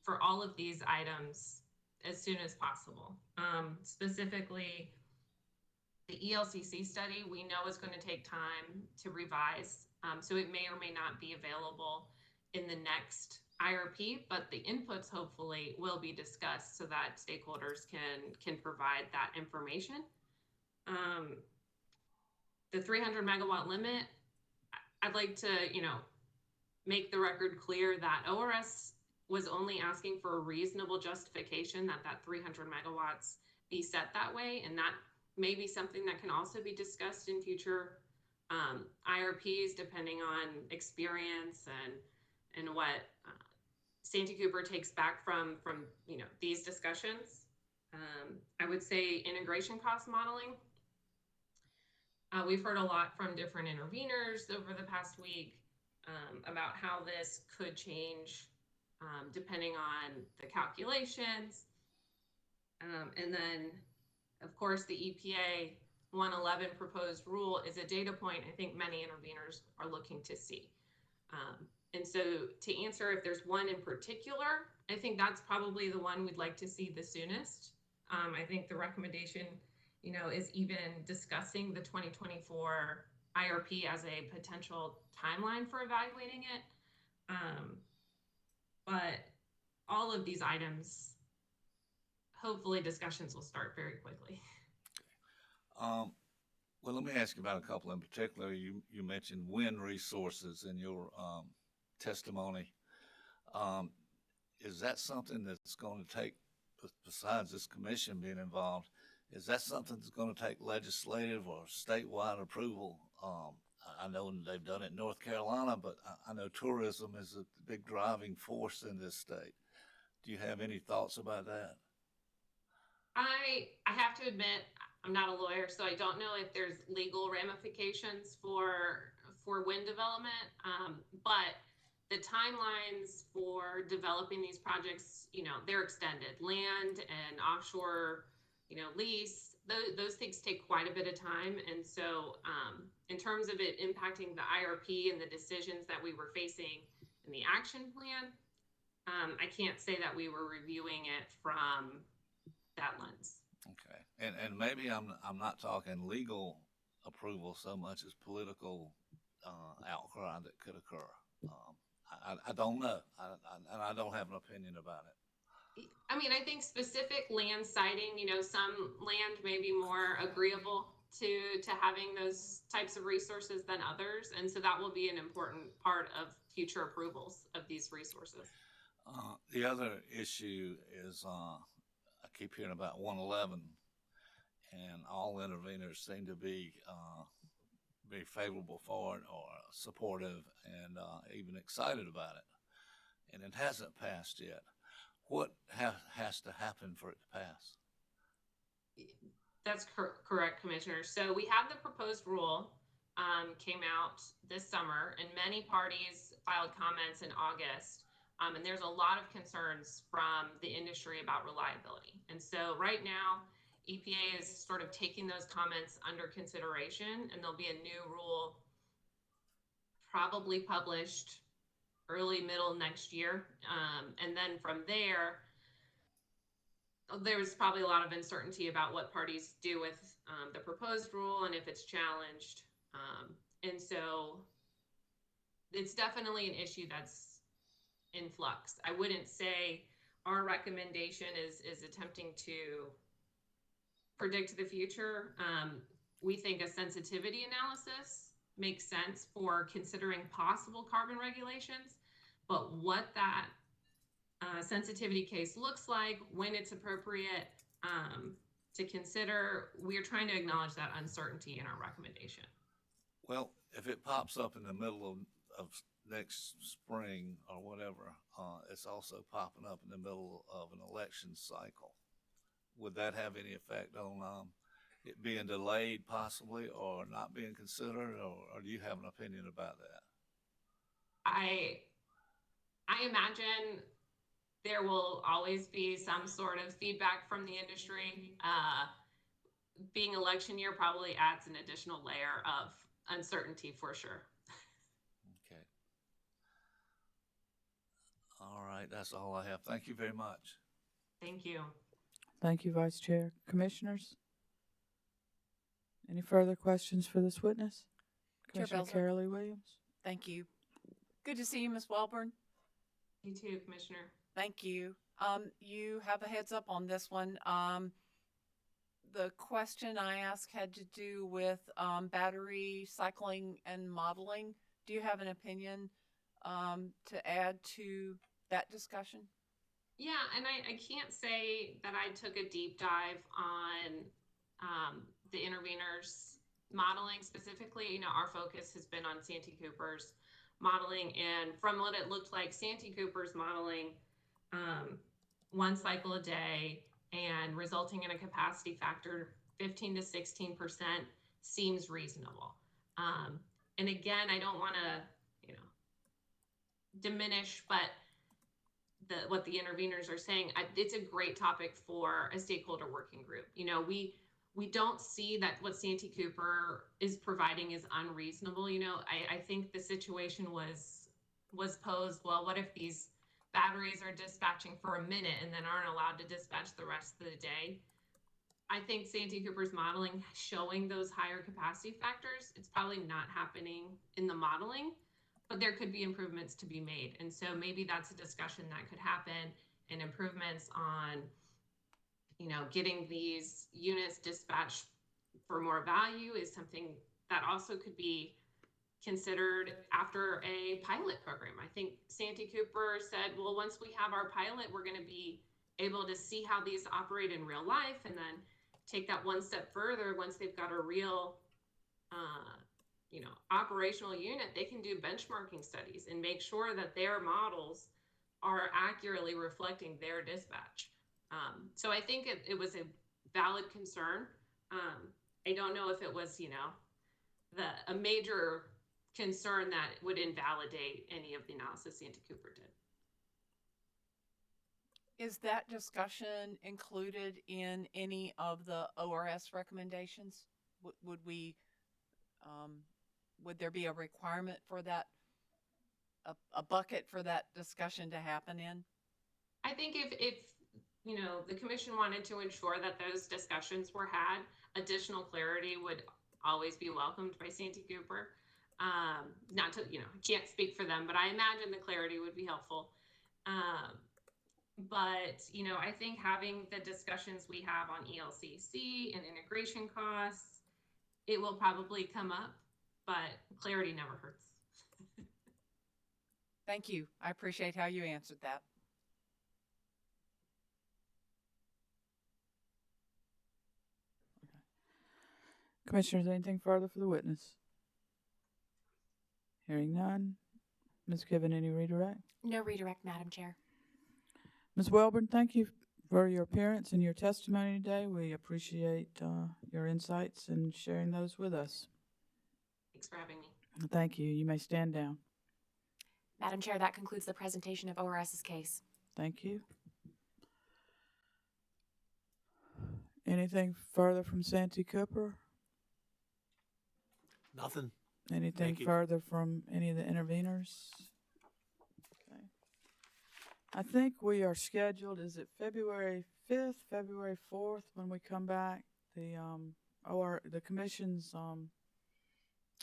for all of these items as soon as possible. Specifically, the ELCC study, we know is going to take time to revise, so it may or may not be available in the next IRP, but the inputs hopefully will be discussed so that stakeholders can provide that information. The 300 megawatt limit, I'd like to, make the record clear that ORS was only asking for a reasonable justification that 300 megawatts be set that way, and that may be something that can also be discussed in future IRPs, depending on experience and what Santee Cooper takes back from these discussions. I would say integration cost modeling. We've heard a lot from different interveners over the past week about how this could change depending on the calculations. And then, of course, the EPA 111 proposed rule is a data point I think many interveners are looking to see. And so to answer if there's one in particular, I think that's probably the one we'd like to see the soonest. I think the recommendation, is even discussing the 2024 IRP as a potential timeline for evaluating it. But all of these items, hopefully discussions will start very quickly. Well, let me ask you about a couple in particular. You mentioned wind resources in your testimony. Is that something that's going to take, besides this commission being involved, is that something that's going to take legislative or statewide approval? I know they've done it in North Carolina, but I know tourism is a big driving force in this state. Do you have any thoughts about that? I have to admit, I'm not a lawyer, so I don't know if there's legal ramifications for wind development, but the timelines for developing these projects, they're extended. Land and offshore, lease, those things take quite a bit of time. And so in terms of it impacting the IRP and the decisions that we were facing in the action plan, I can't say that we were reviewing it from that lens. Okay, and maybe I'm not talking legal approval so much as political outcry that could occur. I don't know, and I don't have an opinion about it. I mean, I think specific land siting, some land may be more agreeable to having those types of resources than others, and so that will be an important part of future approvals of these resources. The other issue is I keep hearing about 111, and all interveners seem to be very favorable for it or supportive and even excited about it, and it hasn't passed yet. What has to happen for it to pass? That's correct, Commissioner. So we have the proposed rule came out this summer, and many parties filed comments in August. And there's a lot of concerns from the industry about reliability. And so right now, EPA is sort of taking those comments under consideration, and there'll be a new rule probably published early, middle next year. And then from there, there's probably a lot of uncertainty about what parties do with the proposed rule and if it's challenged. And so it's definitely an issue that's in flux. I wouldn't say our recommendation is attempting to predict the future. We think a sensitivity analysis makes sense for considering possible carbon regulations, but what that sensitivity case looks like, when it's appropriate to consider, we're trying to acknowledge that uncertainty in our recommendation. Well, if it pops up in the middle of next spring or whatever, it's also popping up in the middle of an election cycle. Would that have any effect on it being delayed possibly or not being considered, or do you have an opinion about that? I imagine there will always be some sort of feedback from the industry. Being election year probably adds an additional layer of uncertainty for sure. All right, that's all I have. Thank you very much. Thank you. Thank you, Vice Chair. Commissioners? Any further questions for this witness? Chair Commissioner Belzer. Carol Lee Williams? Thank you. Good to see you, Ms. Welborn. You too, Commissioner. Thank you. You have a heads up on this one. The question I asked had to do with battery cycling and modeling. Do you have an opinion to add to that discussion? Yeah, and I can't say that I took a deep dive on the interveners modeling specifically. You know, our focus has been on Santee Cooper's modeling, and from what it looked like, Santee Cooper's modeling 1 cycle a day and resulting in a capacity factor 15 to 16% seems reasonable. And again, I don't want to, diminish, but what the interveners are saying, it's a great topic for a stakeholder working group. You know, we don't see that what Santee Cooper is providing is unreasonable. You know, I think the situation was posed, well, what if these batteries are dispatching for a minute and then aren't allowed to dispatch the rest of the day? I think Santee Cooper's modeling showing those higher capacity factors, it's probably not happening in the modeling, but there could be improvements to be made. And so maybe that's a discussion that could happen, and improvements on, getting these units dispatched for more value is something that also could be considered after a pilot program. I think Santee Cooper said, well, once we have our pilot, we're going to be able to see how these operate in real life, and then take that one step further. Once they've got a real, operational unit, they can do benchmarking studies and make sure that their models are accurately reflecting their dispatch. So I think it was a valid concern. I don't know if it was, a major concern that would invalidate any of the analysis Santee Cooper did. Is that discussion included in any of the ORS recommendations? Would there be a requirement for that, a bucket for that discussion to happen in? I think if the commission wanted to ensure that those discussions were had, additional clarity would always be welcomed by Santee Cooper. Not to, I can't speak for them, but I imagine the clarity would be helpful. But, I think having the discussions we have on ELCC and integration costs, it will probably come up, but clarity never hurts. Thank you. I appreciate how you answered that. Commissioners, anything further for the witness? Hearing none. Ms. Given, any redirect? No redirect, Madam Chair. Ms. Welborn, thank you for your appearance and your testimony today. We appreciate your insights and sharing those with us. Thanks for having me. Thank you. You may stand down. Madam Chair, that concludes the presentation of ORS's case. Thank you. Anything further from Santee Cooper? Nothing. Anything further from any of the interveners? Okay. I think we are scheduled, is it February 5th, February 4th, when we come back? The commission's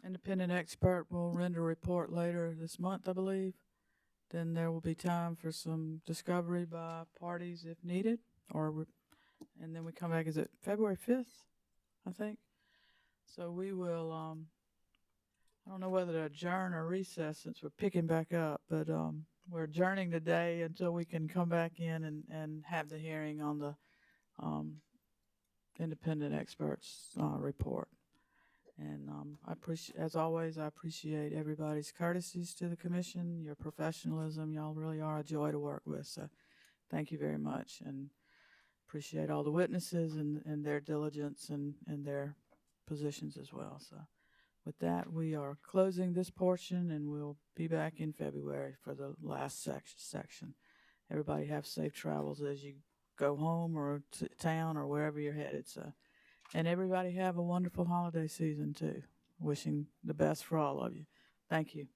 independent expert will render a report later this month, I believe. Then there will be time for some discovery by parties if needed, and then we come back, is it February 5th, I think? So we will, I don't know whether to adjourn or recess since we're picking back up, but we're adjourning today until we can come back in and have the hearing on the independent experts report. And as always, I appreciate everybody's courtesies to the commission, your professionalism. Y'all really are a joy to work with. So thank you very much, and appreciate all the witnesses and their diligence and their positions as well. So with that, we are closing this portion, and we'll be back in February for the last section. Everybody have safe travels as you go home or to town or wherever you're headed. So, and everybody have a wonderful holiday season too. Wishing the best for all of you. Thank you.